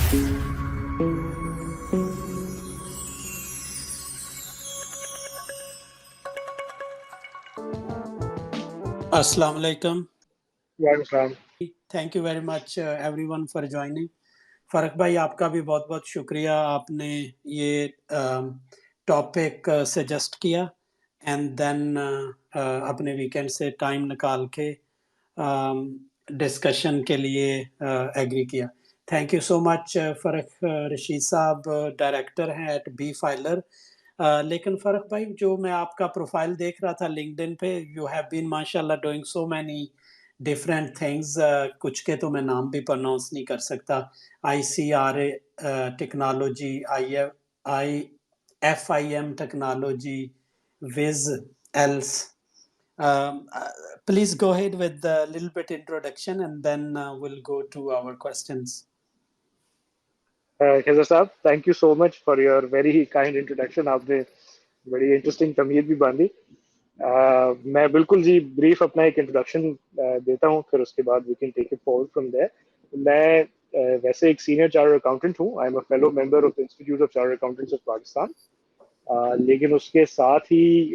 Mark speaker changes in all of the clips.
Speaker 1: Assalamu alaikum.
Speaker 2: وعلیکم
Speaker 1: Thank you very much everyone for joining. فرق بھائی آپ کا بھی بہت بہت شکریہ، آپ نے یہ ٹاپک سجیسٹ کیا اینڈ دین اپنے ویکینڈ سے ٹائم نکال کے ڈسکشن کے لیے ایگری کیا. تھینک یو سو مچ. فرق رشید صاحب ڈائریکٹر ہیں ایٹ بی فائلر. لیکن فرق بھائی جو میں آپ کا پروفائل دیکھ رہا تھا لنکڈ ان پہ، یو ہیو بین ماشاء اللہ doing so many different things. کچھ کے تو میں نام بھی پروناؤنس نہیں کر سکتا. I C R A technology, I F I M technology, وز ایلس. Please go ahead with a little bit introduction and then we'll go to our questions.
Speaker 2: خیزر صاحب، thank you so much for your very kind introduction. آپ نے بڑی interesting تمہید بھی باندھی. میں بالکل جی بریف اپنا ایک انٹروڈکشن دیتا ہوں، پھر اس کے بعد we can take it forward from there. میں ویسے ایک سینئر چارٹرڈ اکاؤنٹنٹ ہوں. I am a fellow member of institute of chartered accountants of Pakistan. لیکن اس کے ساتھ ہی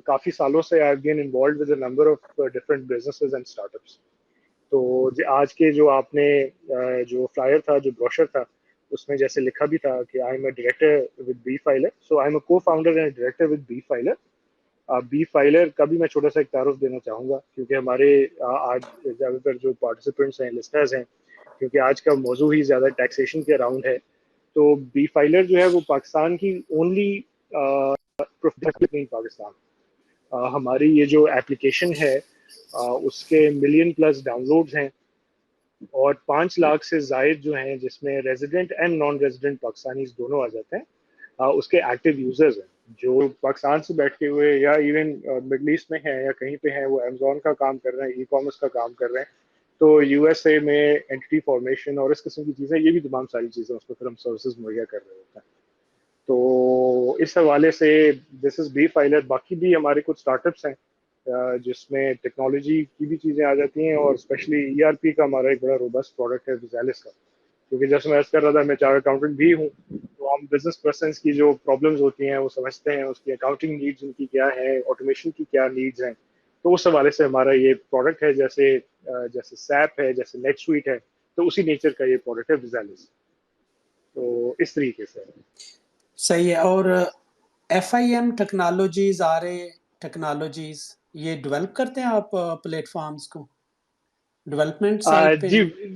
Speaker 2: کافی سالوں سے I have been involved with a number of different businesses and startups. تو آج کے جو آپ نے جو فلائر تھا، جو بروشر تھا، اس میں جیسے لکھا بھی تھا کہ I am a director with B filer. So I am a co founder and director with B filer. B filer کا بھی میں چھوٹا سا ایک تعارف دینا چاہوں گا، کیونکہ ہمارے آج زیادہ تر جو پارٹیسپینٹس ہیں، لسنرز ہیں، کیونکہ آج کا موضوع ہی زیادہ ٹیکسیشن کے اراؤنڈ ہے. تو بی فائلر جو ہے وہ پاکستان کی اونلی پروفیشنل پاکستان. ہماری یہ جو ایپلیکیشن ہے اس کے ملین پلس ڈاؤن لوڈز ہیں، اور 5 لاکھ سے زائد جو ہیں، جس میں resident and non resident Pakistanis دونوں آ جاتے ہیں، اس کے ایکٹیو یوزرز ہیں جو پاکستان سے بیٹھے ہوئے یا ایون مڈل ایسٹ میں ہیں یا کہیں پہ ہیں. وہ امیزون کا کام کر رہے ہیں، ای کامرس کا کام کر رہے ہیں. تو یو ایس اے میں اینٹی فارمیشن اور اس قسم کی چیزیں، یہ بھی تمام ساری چیزیں اس پہ پھر ہم سروسز مہیا کر رہے ہوتے ہیں. تو اس حوالے سے دس از بی فائلر. باقی بھی ہمارے کچھ اسٹارٹ اپس ہیں جس میں ٹیکنالوجی کی بھی چیزیں آ جاتی ہیں، اور اسپیشلی ای آر پی کا ہمارا ایک بڑا روبسٹ پروڈکٹ ہے ویزیلس کا. کیونکہ جیسے میں عرض کر رہا تھا، میں چارٹرڈ اکاؤنٹنٹ بھی ہوں، تو ہم بزنس پرسنس کی جو پرابلمز ہوتی ہیں وہ سمجھتے ہیں، اس کی اکاؤنٹنگ نیڈز ان کی کیا ہیں، آٹومیشن کی کیا نیڈز ہیں. تو اس حوالے سے ہمارا یہ پروڈکٹ ہے، جیسے سیپ ہے، جیسے نیٹ سویٹ ہے، تو اسی نیچر کا یہ پروڈکٹ ہے ویزیلس. تو اس طریقے سے
Speaker 1: صحیح ہے. اور F I M technologies, R A technologies, یہ ڈیولپ کرتے ہیں آپ پلیٹ فارمز کو؟ ڈیولپمنٹ سائٹ پہ
Speaker 2: جی
Speaker 1: ہیں؟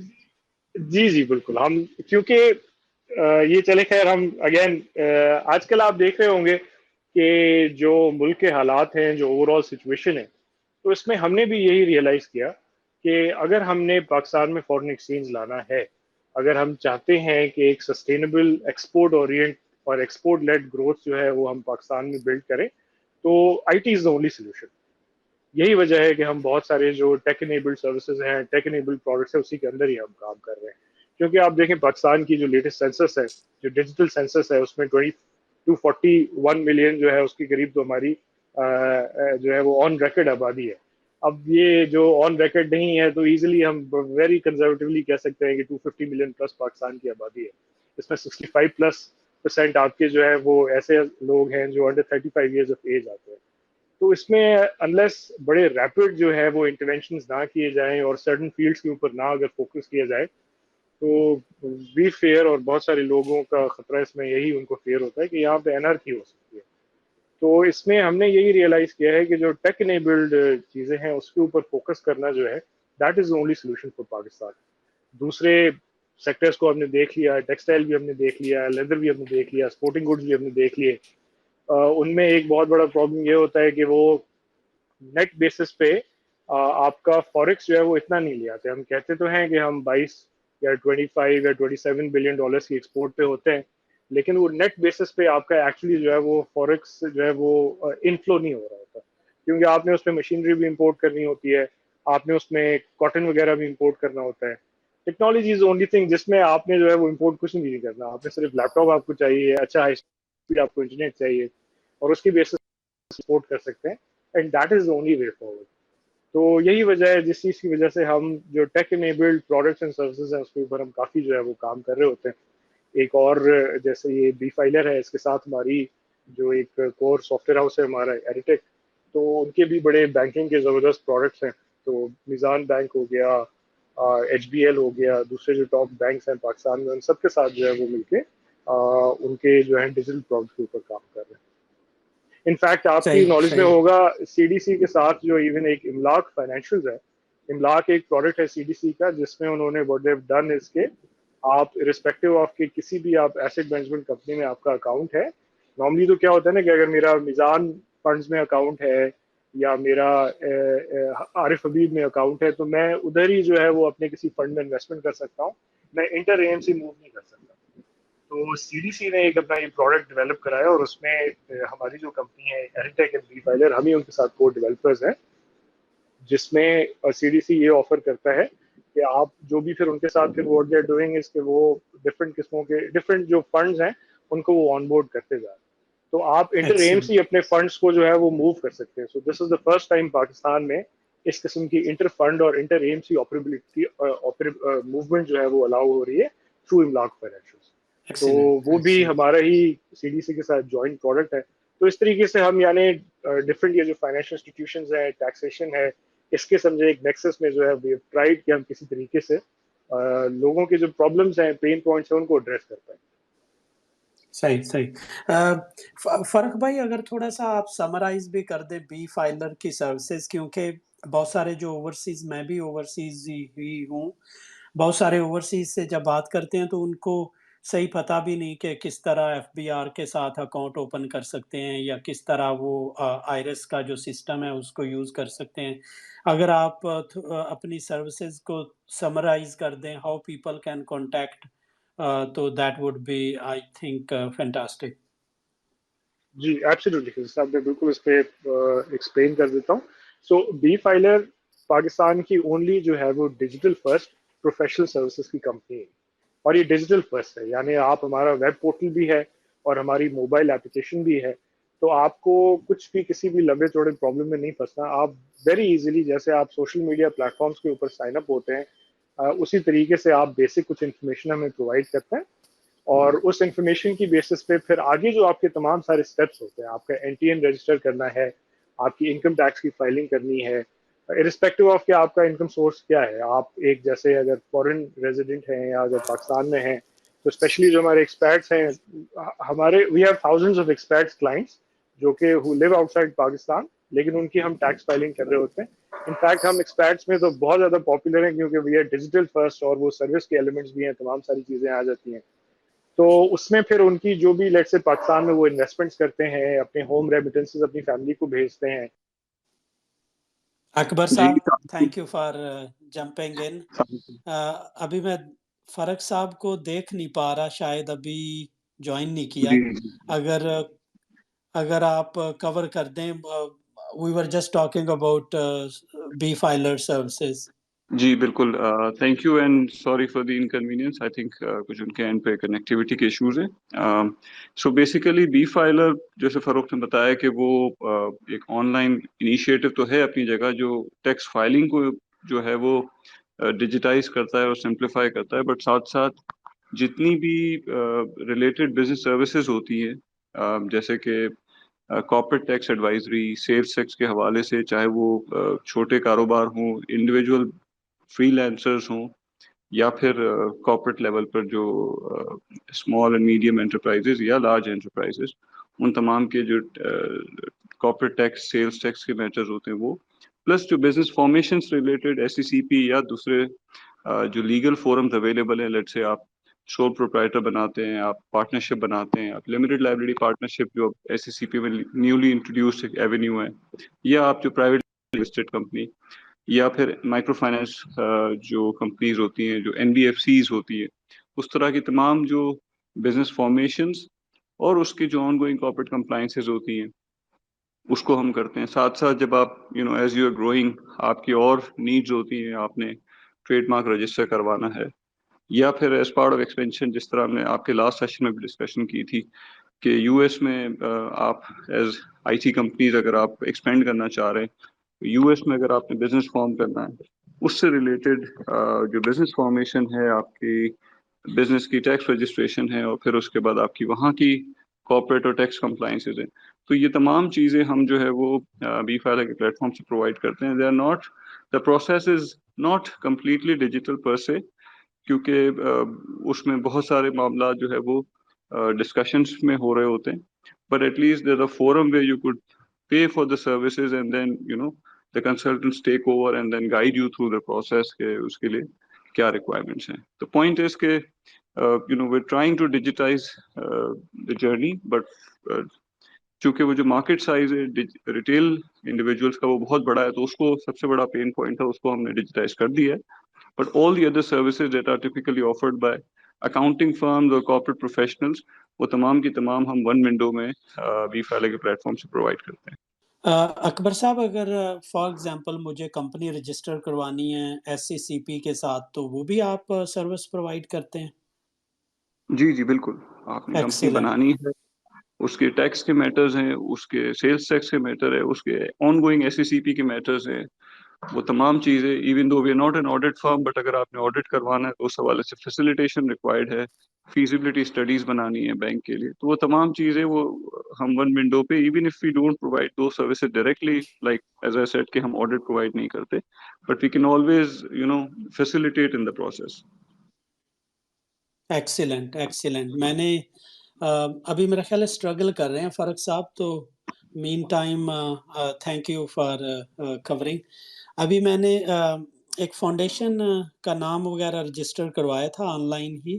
Speaker 2: جی بالکل. ہم کیونکہ یہ چلے خیر، ہم اگین آج کل آپ دیکھ رہے ہوں گے کہ جو ملک کے حالات ہیں، جو اوور آل سچویشن ہے، تو اس میں ہم نے بھی یہی ریئلائز کیا کہ اگر ہم نے پاکستان میں فورن ایکسچینج لانا ہے، اگر ہم چاہتے ہیں کہ ایک سسٹینیبل ایکسپورٹ اورینٹ اور ایکسپورٹ لیڈ گروتھ جو ہے وہ ہم پاکستان میں بلڈ کریں، تو I T is the only solution. یہی وجہ ہے کہ ہم بہت سارے جو ٹیک انیبلڈ سروسز ہیں، ٹیک انیبلڈ پروڈکٹس ہیں، اسی کے اندر ہی ہم کام کر رہے ہیں. کیونکہ آپ دیکھیں پاکستان کی جو لیٹسٹ سینسس ہے، جو ڈیجیٹل سینسس ہے، اس میں 241 ملین جو ہے اس کے قریب تو ہماری جو ہے وہ آن ریکارڈ آبادی ہے. اب یہ جو آن ریکارڈ نہیں ہے، تو ایزیلی ہم ویری کنزرویٹیولی کہہ سکتے ہیں کہ 250 ملین پلس پاکستان کی آبادی ہے. اس میں 65% آپ کے جو ہے وہ ایسے لوگ ہیں جو انڈر 35 ایئرز آف ایج آتے ہیں. تو اس میں انلیس بڑے ریپڈ جو ہے وہ انٹرونشنز نہ کیے جائیں اور سرٹن فیلڈس کے اوپر نہ اگر فوکس کیا جائے، تو بی فیئر، اور بہت سارے لوگوں کا خطرہ اس میں یہی ان کو فیئر ہوتا ہے کہ یہاں پہ انارکی ہو سکتی ہے. تو اس میں ہم نے یہی ریئلائز کیا ہے کہ جو ٹیک انیبلڈ چیزیں ہیں اس کے اوپر فوکس کرنا جو ہے، that is only solution for Pakistan. دوسرے سیکٹرز کو ہم نے دیکھ لیا، ٹیکسٹائل بھی ہم نے دیکھ لیا، لیدر بھی ہم نے دیکھ لیا، اسپورٹنگ گڈز بھی ہم نے دیکھ لیے. ان میں ایک بہت بڑا پرابلم یہ ہوتا ہے کہ وہ نیٹ بیسس پہ آپ کا فوریکس جو ہے وہ اتنا نہیں لے آتے. ہم کہتے تو ہیں کہ ہم 22 یا 25 یا 27 بلین ڈالرس کی ایکسپورٹ پہ ہوتے ہیں، لیکن وہ نیٹ بیسس پہ آپ کا ایکچولی جو ہے وہ فوریکس جو ہے وہ انفلو نہیں ہو رہا ہوتا، کیونکہ آپ نے اس میں مشینری بھی امپورٹ کرنی ہوتی ہے، آپ نے اس میں کاٹن وغیرہ بھی امپورٹ کرنا ہوتا ہے. ٹیکنالوجی از اونلی تھنگ جس میں آپ نے جو ہے وہ امپورٹ کچھ نہیں کرنا. آپ نے صرف لیپ ٹاپ آپ کو چاہیے، اچھا ہائی اسپیڈ آپ کو انٹرنیٹ چاہیے، اور اس کی بیسس سپورٹ کر سکتے ہیں. And that is the only way forward. تو یہی وجہ ہے جس چیز کی وجہ سے ہم جو ٹیک انیبلڈ پروڈکٹس اینڈ سروسز ہیں اس کے اوپر ہم کافی جو ہے وہ کام کر رہے ہوتے ہیں. ایک اور جیسے یہ بی فائلر ہے، اس کے ساتھ ہماری جو ایک کور سافٹ ویئر ہاؤس ہے ہمارا ایریٹیک، تو ان کے بھی بڑے بینکنگ کے زبردست پروڈکٹس ہیں. تو میزان بینک ہو گیا، ایچ بی ایل ہو گیا، دوسرے جو ٹاپ بینکس ہیں پاکستان میں، ان سب کے ساتھ جو ہے وہ مل کے ان کے جو ہے ڈیجیٹل پروڈکٹ کے اوپر کام کر رہے ہیں. انفیکٹ آپ کی
Speaker 1: صحیح
Speaker 2: نالج میں
Speaker 1: صحیح.
Speaker 2: ہوگا سی ڈی سی کے ساتھ جو ایون ایک املاک فائنینشیلز ہے، املاک ایک پروڈکٹ ہے سی ڈی سی کا، جس میں انہوں نے واٹ دیو ڈن اس کے آپ رسپیکٹو آف کے کسی بھی آپ ایسٹ مینجمنٹ کمپنی میں آپ کا اکاؤنٹ ہے. نارملی تو کیا ہوتا ہے نا کہ اگر میرا میزان فنڈز میں اکاؤنٹ ہے یا میرا عارف حبیب میں اکاؤنٹ ہے، تو میں ادھر ہی جو ہے وہ اپنے کسی فنڈ میں انویسٹمنٹ کر سکتا ہوں، میں inter A M C move نہیں کر سکتا. تو سی ڈی سی نے ایک اپنا یہ پروڈکٹ ڈیولپ کرا ہے، اور اس میں ہماری جو کمپنی ہے ایریٹیک اینڈ بی فائلر، ہم ہی ان کے ساتھ کو ڈیولپرز ہیں، جس میں سی ڈی سی یہ آفر کرتا ہے کہ آپ جو بھی پھر ان کے ساتھ پھر واٹ دے آر ڈوئنگ اس کہ وہ ڈفرینٹ قسموں کے ڈفرینٹ جو فنڈز ہیں ان کو وہ آن بورڈ کرتے جا رہے ہیں. تو آپ انٹر ایم
Speaker 1: ایکسلنٹ.
Speaker 2: سی اپنے فنڈس کو جو ہے وہ موو کر سکتے ہیں. So this is the first time Pakistan میں اس قسم کی انٹر فنڈ اور inter M C operability movement جو ہے وہ الاؤ ہو رہی ہے تھرو املاک فائنینشیل. تو
Speaker 1: ایکسلنٹ.
Speaker 2: وہ بھی
Speaker 1: ایکسلنٹ.
Speaker 2: ہمارا ہی سی ڈی سی کے ساتھ جوائنٹ پروڈکٹ ہے. تو اس طریقے سے ہم یعنی ڈفرینٹ یہ جو فائنینشیل انسٹیٹیوشنز ہیں، ٹیکسیشن ہے، اس کے سمجھے ایک نیکسس میں جو ہے وی ہیو ٹرائیڈ کہ ہم کسی طریقے سے لوگوں کے جو پرابلمس ہیں، پین پوائنٹس ہیں، ان کو ایڈریس کر پائیں.
Speaker 1: صحیح صحیح. فرق بھائی اگر تھوڑا سا آپ سمرائز بھی کر دیں بی فائلر کی سروسز، کیونکہ بہت سارے جو اوورسیز، میں بھی اوورسیز ہی ہوں، بہت سارے اوورسیز سے جب بات کرتے ہیں تو ان کو صحیح پتہ بھی نہیں کہ کس طرح ایف بی آر کے ساتھ اکاؤنٹ اوپن کر سکتے ہیں، یا کس طرح وہ آئرس کا جو سسٹم ہے اس کو یوز کر سکتے ہیں. اگر آپ اپنی سروسز کو سمرائز کر دیں، ہاؤ پیپل کین کانٹیکٹ، تو that would be I think fantastic.
Speaker 2: جی ایبسلیوٹلی صاحب، میں بالکل اس پہ ایکسپلین کر دیتا ہوں. سو بی فائلر پاکستان کی اونلی جو ہے وہ ڈیجیٹل فرسٹ پروفیشنل سروسز کی کمپنی ہے، اور یہ ڈیجیٹل فرسٹ ہے، یعنی آپ ہمارا ویب پورٹل بھی ہے اور ہماری موبائل اپلیکیشن بھی ہے. تو آپ کو کچھ بھی کسی بھی لمبے چوڑے پرابلم میں نہیں پھنسنا. آپ ویری ایزیلی جیسے آپ سوشل میڈیا پلیٹ فارمس کے اوپر سائن اپ ہوتے ہیں، اسی طریقے سے آپ بیسک کچھ انفارمیشن ہمیں پرووائڈ کرتے ہیں، اور اس انفارمیشن کی بیسس پہ پھر آگے جو آپ کے تمام سارے اسٹیپس ہوتے ہیں، آپ کا این ٹی این رجسٹر کرنا ہے، آپ کی انکم ٹیکس کی فائلنگ کرنی ہے، ارسپیکٹو آف کہ آپ کا انکم سورس کیا ہے. آپ ایک جیسے اگر فورن ریزیڈنٹ ہیں یا اگر پاکستان میں ہیں، تو اسپیشلی جو ہمارے ایکسپیرٹس ہیں، ہمارے we have thousands of experts clients جو کہ who live outside Pakistan, لیکن ان کی ہم ٹیکس فائلنگ کر رہے ہوتے ہیں. انفیکٹ ہم ایکسپیرٹس میں تو بہت زیادہ پاپولر ہیں، کیونکہ وی آر ڈیجیٹل فرسٹ، اور وہ سروس کے ایلیمنٹس بھی ہیں، تمام ساری چیزیں آ جاتی ہیں. تو اس میں پھر ان کی جو بھی لیٹ سے پاکستان میں وہ انویسٹمنٹس کرتے ہیں، اپنے ہوم ریمیٹنسز اپنی فیملی کو بھیجتے ہیں.
Speaker 1: اکبر
Speaker 3: جی
Speaker 1: صاحب، thank you for jumping in. ابھی میں فرق صاحب کو دیکھ نہیں پا رہا، شاید ابھی جوائن نہیں کیا.
Speaker 3: جی
Speaker 1: اگر اگر آپ کور کر دیں، we were just talking about B filer services.
Speaker 3: جی بالکل. Thank you and sorry for the inconvenience. I think کچھ ان کے اینڈ پہ کنیکٹیوٹی کے ایشوز ہیں. سو بیسیکلی بی فائلر جیسے فروخت نے بتایا کہ وہ ایک آن لائن انیشیٹو تو ہے اپنی جگہ، جو ٹیکس فائلنگ کو جو ہے وہ ڈیجیٹائز کرتا ہے اور سمپلیفائی کرتا ہے، بٹ ساتھ ساتھ جتنی بھی ریلیٹڈ بزنس سروسز ہوتی ہیں، جیسے کہ corporate tax advisory, sales tax کے حوالے سے، چاہے وہ چھوٹے کاروبار ہوں، انڈیویجول فری لینسرز ہوں، یا پھر کارپوریٹ لیول پر جو اسمال اینڈ میڈیم انٹرپرائزز یا لارج انٹرپرائزز، ان تمام کے جو کارپوریٹ ٹیکس، سیلس ٹیکس کے میٹرز ہوتے ہیں وہ، پلس جو business formations related S E C P یا دوسرے جو لیگل فورمز اویلیبل ہیں، لیٹ سے آپ سول پروپرائٹر بناتے ہیں، آپ پارٹنرشپ بناتے ہیں، آپ لمیٹڈ لائبلٹی پارٹنرشپ جو ایس سی سی پی میں نیولی انٹروڈیوسڈ ایک ایونیو ہے، یا آپ جو پرائیویٹ لسٹڈ کمپنی، یا پھر مائکرو فائنینس جو کمپنیز ہوتی ہیں، جو این بی ایف سیز ہوتی ہے، اس طرح کی تمام جو بزنس فارمیشنز اور اس کی جو آن گوئنگ کارپوریٹ کمپلائنسز ہوتی ہیں، اس کو ہم کرتے ہیں. ساتھ ساتھ جب آپ ایز یو آر گروئنگ، آپ کی اور نیڈز ہوتی ہیں، آپ نے ٹریڈ مارک رجسٹر کروانا ہے، یا پھر ایز پارٹ آف ایکسپینشن، جس طرح ہم نے آپ کے لاسٹ سیشن میں بھی ڈسکشن کی تھی کہ یو ایس میں آپ ایز آئی ٹی کمپنیز اگر آپ ایکسپینڈ کرنا چاہ رہے ہیں، US میں اگر آپ نے بزنس فارم کرنا ہے اس سے ریلیٹڈ جو بزنس فارمیشن ہے, آپ کی بزنس کی ٹیکس رجسٹریشن ہے, اور پھر اس کے بعد آپ کی وہاں کی کارپوریٹ اور ٹیکس کمپلائنسز ہیں. تو یہ تمام چیزیں ہم جو ہے وہ بی فائلر کے پلیٹ فارم سے پرووائڈ کرتے ہیں. The process is not completely digital per se, کیونکہ اس میں بہت سارے معاملات جو ہے وہ ڈسکشنس میں ہو رہے ہوتے ہیں, but at least there a forum where you could pay for the services and then the consultants take over and then guide you through the process کہ اس کے لیے کیا requirements ہیں. The point is کہ we're trying to digitize the journey, but چونکہ وہ جو market size ہے ریٹیل انڈیویجولس کا وہ بہت بڑا ہے, تو اس کو سب سے بڑا پین پوائنٹ ہے, اس کو ہم نے ڈیجیٹائز کر دیا ہے. But all the other services that are typically offered by accounting firms اور کارپوریٹ پروفیشنلز, وہ تمام کی تمام ہم ون ونڈو میں بی فائلر کے پلیٹ فارم سے پرووائڈ کرتے ہیں.
Speaker 1: اکبر صاحب, اگر فار ایگزامپل مجھے کمپنی رجسٹر کروانی ہے SCCP کے ساتھ, تو وہ بھی آپ سروس پرووائڈ کرتے ہیں؟
Speaker 3: جی جی بالکل. آپ نے کمپنی
Speaker 1: ایکسیلنٹ.
Speaker 3: بنانی ہے, اس کے ٹیکس کے میٹرز ہیں, اس کے سیلز ٹیکس کے میٹر ہے, اس کے آن گوئنگ SCCP کے میٹرز ہیں, وہ تمام چیزیں. Even though we are not an audit firm, but اگر آپ نے آڈٹ کروانا ہے تو اس حوالے سے فیسیلیٹیشن ریکوائرڈ ہے, فیزیبلٹی اسٹڈیز بنانی ہے بینک کے لیے, تو وہ تمام چیزیں وہ ہم ون ونڈو پہ, even if we don't provide those services directly, like as I said کہ ہم آڈٹ پرووائڈ نہیں کرتے, but we can always facilitate in the process.
Speaker 1: Excellent excellent. میں نے ابھی میرا خیال ہے اسٹرگل کر رہے ہیں فاروق صاحب, تو meantime thank you for covering. ابھی میں نے ایک فاؤنڈیشن کا نام وغیرہ رجسٹر کروایا تھا آن لائن ہی,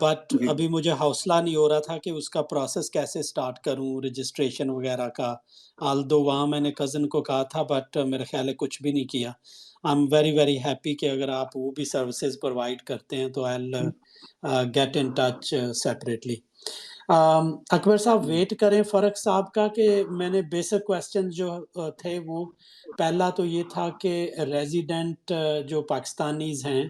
Speaker 1: بٹ
Speaker 3: جی
Speaker 1: ابھی مجھے حوصلہ نہیں ہو رہا تھا کہ اس کا پروسیس کیسے سٹارٹ کروں, رجسٹریشن وغیرہ کا. آلدو وہاں میں نے کزن کو کہا تھا, بٹ میرا خیال ہے کچھ بھی نہیں کیا. I am very very happy کہ اگر آپ وہ بھی سروسز پرووائڈ کرتے ہیں تو I get in touch separately. Akbar sahab wait کریں فرق صاحب کا, کہ میں نے بیسک کویسچن جو تھے وہ پہلا تو یہ تھا کہ ریزیڈنٹ جو پاکستانیز ہیں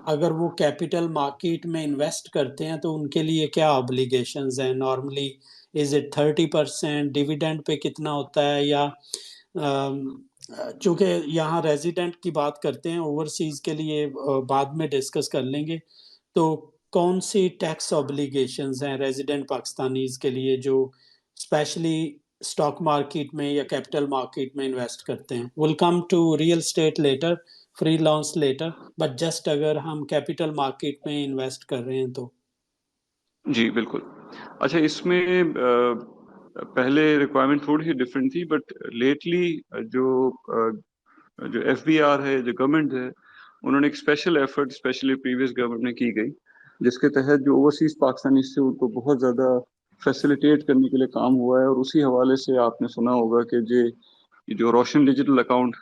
Speaker 1: اگر وہ کیپٹل مارکیٹ میں انویسٹ کرتے ہیں تو ان کے لیے کیا اوبلیگیشنز ہیں نارملی؟ Is it 30%؟ ڈیویڈنڈ پہ کتنا ہوتا ہے؟ یا چونکہ یہاں ریزیڈنٹ کی بات کرتے ہیں, اوورسیز کے لیے بعد میں ڈسکس کر لیں گے, تو کون سی ٹیکس اوبلیگیشنز ہیں ریزیڈنٹ پاکستانیز کے لیے جو اسپیشلی اسٹاک مارکیٹ میں یا کیپٹل مارکیٹ میں انویسٹ کرتے ہیں؟ Will come to real estate later, freelance later, but just اگر ہم کیپٹل مارکیٹ میں انویسٹ کر رہے ہیں تو.
Speaker 3: جی بالکل. اچھا, اس میں پہلے ریکوائرمنٹ تھوڑی سی ڈفرینٹ تھی, بٹ لیٹلی جو FBR ہے, جو گورنمنٹ ہے, انہوں نے ایک special effort specially previous government نے کی گئی, جس کے تحت جو اوورسیز پاکستانی سے ان کو بہت زیادہ فیسیلیٹیٹ کرنے کے لیے کام ہوا ہے. اور اسی حوالے سے آپ نے سنا ہوگا کہ جو روشن ڈیجیٹل اکاؤنٹ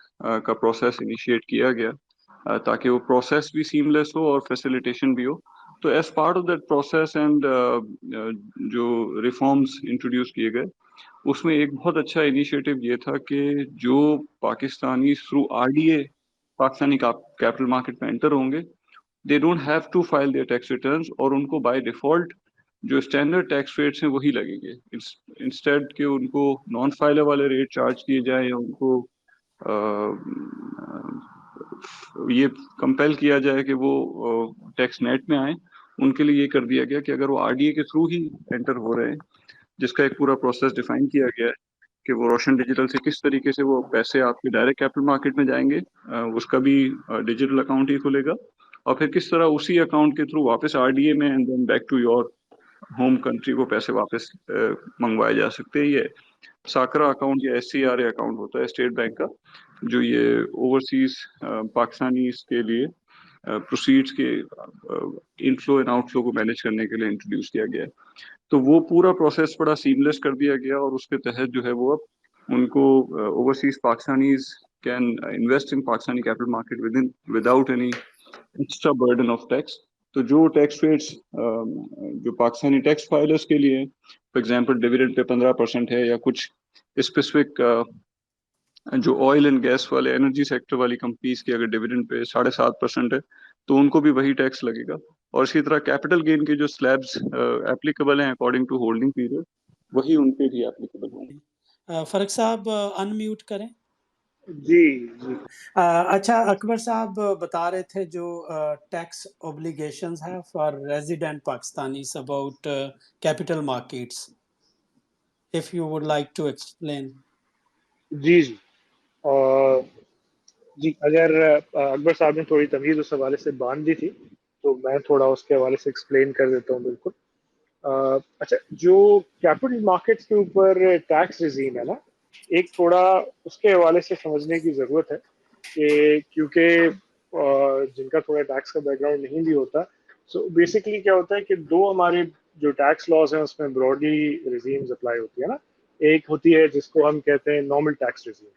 Speaker 3: کا پروسیس انیشیٹ کیا گیا, تاکہ وہ پروسیس بھی سیملیس ہو اور فیسیلیٹیشن بھی ہو. تو as part of that process and جو ریفارمز انٹروڈیوس کیے گئے, اس میں ایک بہت اچھا انیشیٹو یہ تھا کہ جو Pakistani through RDA Pakistani capital market میں انٹر ہوں گے, they don't have to file their tax returns, اور ان کو بائی ڈیفالٹ جو اسٹینڈرڈ ٹیکس ریٹس ہیں وہی لگیں گے, انسٹیڈ کہ ان کو نان فائلر والے ریٹ چارج کیے جائیں یا ان کو یہ کمپیل کیا جائے کہ وہ ٹیکس نیٹ میں آئیں. ان کے لیے یہ کر دیا گیا کہ اگر وہ RDA کے تھرو ہی انٹر ہو رہے ہیں, جس کا ایک پورا پروسیس ڈیفائن کیا گیا ہے کہ وہ روشن ڈیجیٹل سے کس طریقے سے وہ پیسے آپ کے ڈائریکٹ کیپٹل مارکیٹ میں جائیں گے, اس کا بھی ڈیجیٹل اکاؤنٹ ہی کھلے گا, اور پھر کس طرح اسی اکاؤنٹ کے تھرو واپس RDA میں and then back to your home country کو پیسے واپس منگوائے جا سکتے ہیں. یہ ساکرا اکاؤنٹ یا SCRA اکاؤنٹ ہوتا ہے اسٹیٹ بینک کا, جو یہ اوورسیز پاکستانیز کے لیے پروسیڈز کے انفلو اینڈ آؤٹ فلو کو مینیج کرنے کے لیے انٹروڈیوس کیا گیا ہے. تو وہ پورا پروسیس بڑا سیملیس کر دیا گیا, اور اس کے تحت جو ہے وہ اب ان کو overseas Pakistanis can invest in Pakistani capital market without any extra burden of tax. تو جو ٹیکس ریٹس جو پاکستانی ٹیکس فائلرس کے لیے فار ایگزامپل ڈیویڈنڈ پہ 15% ہے, یا کچھ اسپیسیفک جو آئل اینڈ گیس والے انرجی سیکٹر والی کمپنیز کی اگر ڈیویڈنڈ پہ 7.5% ہے تو ان کو بھی وہی ٹیکس لگے گا. اور اسی طرح کیپٹل گین کے جو سلیبس اپلیکیبل ہیں اکارڈنگ ٹو ہولڈنگ پیریڈ, وہی ان پہ بھی اپلیکیبل ہوں گے.
Speaker 1: فرق صاحب ان میوٹ کریں.
Speaker 2: جی جی
Speaker 1: اچھا اکبر صاحب بتا رہے تھے جو ٹیکس اوبلیگیشنز ہیں for resident Pakistanis about capital markets, if you would like to explain.
Speaker 2: جی جی جی اگر اکبر صاحب نے تھوڑی تمیز اس حوالے سے باندھ دی تھی تو میں تھوڑا اس کے حوالے سے ایکسپلین کر دیتا ہوں. بالکل اچھا، جو کیپٹل مارکیٹس کے اوپر ٹیکس ریزیم ہے نا، ایک تھوڑا اس کے حوالے سے سمجھنے کی ضرورت ہے کہ کیونکہ جن کا تھوڑا ٹیکس کا بیک گراؤنڈ نہیں بھی ہوتا، سو بیسکلی کیا ہوتا ہے کہ دو ہمارے جو ٹیکس لاز ہیں اس میں براڈلی ریزیمز اپلائی ہوتی ہے نا. ایک ہوتی ہے جس کو ہم کہتے ہیں نارمل ٹیکس ریزیم،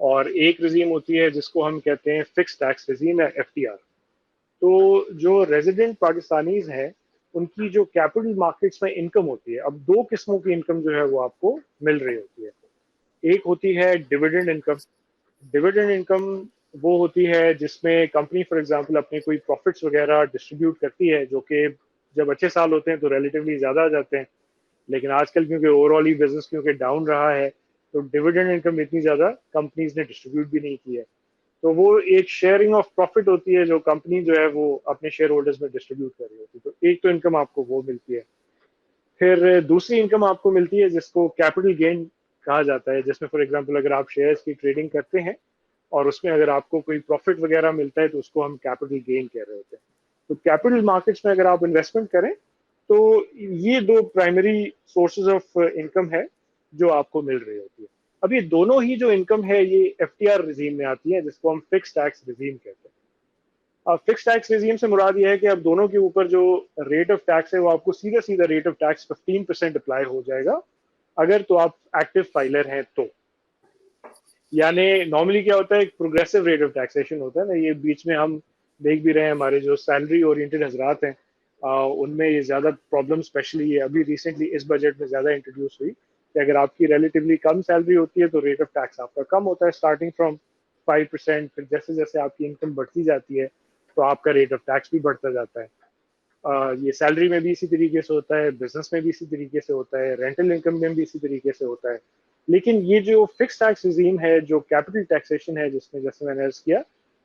Speaker 2: اور ایک ریزیم ہوتی ہے جس کو ہم کہتے ہیں فکس ٹیکس ریزیم یا FTR. تو جو ریزیڈنٹ پاکستانیز ہیں ان کی جو کیپٹل مارکیٹس میں انکم ہوتی ہے، اب دو قسموں کی انکم جو ہے وہ آپ کو مل رہی ہوتی ہے. ایک ہوتی ہے ڈویڈنڈ انکم. ڈویڈنڈ انکم وہ ہوتی ہے جس میں کمپنی فار ایگزامپل اپنے کوئی پروفٹس وغیرہ ڈسٹریبیوٹ کرتی ہے، جو کہ جب اچھے سال ہوتے ہیں تو ریلیٹیولی زیادہ آ جاتے ہیں، لیکن آج کل کیونکہ اوور آل ہی بزنس کیونکہ ڈاؤن رہا ہے تو ڈویڈنڈ انکم اتنی زیادہ کمپنیز نے ڈسٹریبیوٹ بھی نہیں کی ہے. تو وہ ایک شیئرنگ آف پروفٹ ہوتی ہے جو کمپنی جو ہے وہ اپنے شیئر ہولڈرز میں ڈسٹریبیوٹ کر رہی ہوتی ہے. تو ایک تو انکم آپ کو وہ ملتی ہے. پھر دوسری انکم آپ کو ملتی ہے جس کو کیپٹل گین کہا جاتا ہے، جس میں فار ایگزامپل اگر آپ شیئرز کی ٹریڈنگ کرتے ہیں اور اس میں اگر آپ کو کوئی پروفٹ وغیرہ ملتا ہے تو اس کو ہم کیپٹل گین کہہ رہے ہوتے ہیں. تو کیپٹل مارکیٹس میں اگر آپ انویسٹمنٹ کریں تو یہ دو پرائمری سورسز آف انکم ہے جو آپ کو مل رہی ہوتی ہے. اب یہ دونوں ہی جو انکم ہے یہ FTR ریزیم میں آتی ہے جس کو ہم فکس ٹیکس ریزیم کہتے ہیں. اب فکس ٹیکس ریزیم سے مراد یہ ہے کہ اب دونوں کے اوپر جو ریٹ آف ٹیکس ہے وہ آپ کو سیدھا سیدھا ریٹ آف ٹیکس 15% اپلائی ہو جائے گا اگر تو آپ ایکٹیو فائلر ہیں تو. یعنی نارملی کیا ہوتا ہے، ایک پروگریسو ریٹ آف ٹیکسیشن ہوتا ہے نا. یہ بیچ میں ہم دیکھ بھی رہے ہیں ہمارے جو سیلری اورینٹڈ حضرات ہیں ان میں یہ زیادہ پرابلم اسپیشلی یہ ابھی ریسنٹلی اس بجٹ میں زیادہ انٹروڈیوس ہوئی کہ اگر آپ کی ریلیٹیولی کم سیلری ہوتی ہے تو ریٹ آف ٹیکس آپ کا کم ہوتا ہے اسٹارٹنگ فرام 5%. پھر جیسے جیسے آپ کی انکم بڑھتی جاتی ہے تو آپ کا ریٹ آف ٹیکس بھی بڑھتا جاتا ہے. یہ سیلری میں بھی اسی طریقے سے ہوتا ہے، بزنس میں بھی اسی طریقے سے ہوتا ہے، رینٹل انکم میں بھی اسی طریقے سے ہوتا ہے. لیکن یہ جو فکس ٹیکس ریزیم ہے جو کیپٹل ٹیکسیشن ہے جس میں جیسے میں نے عرض کیا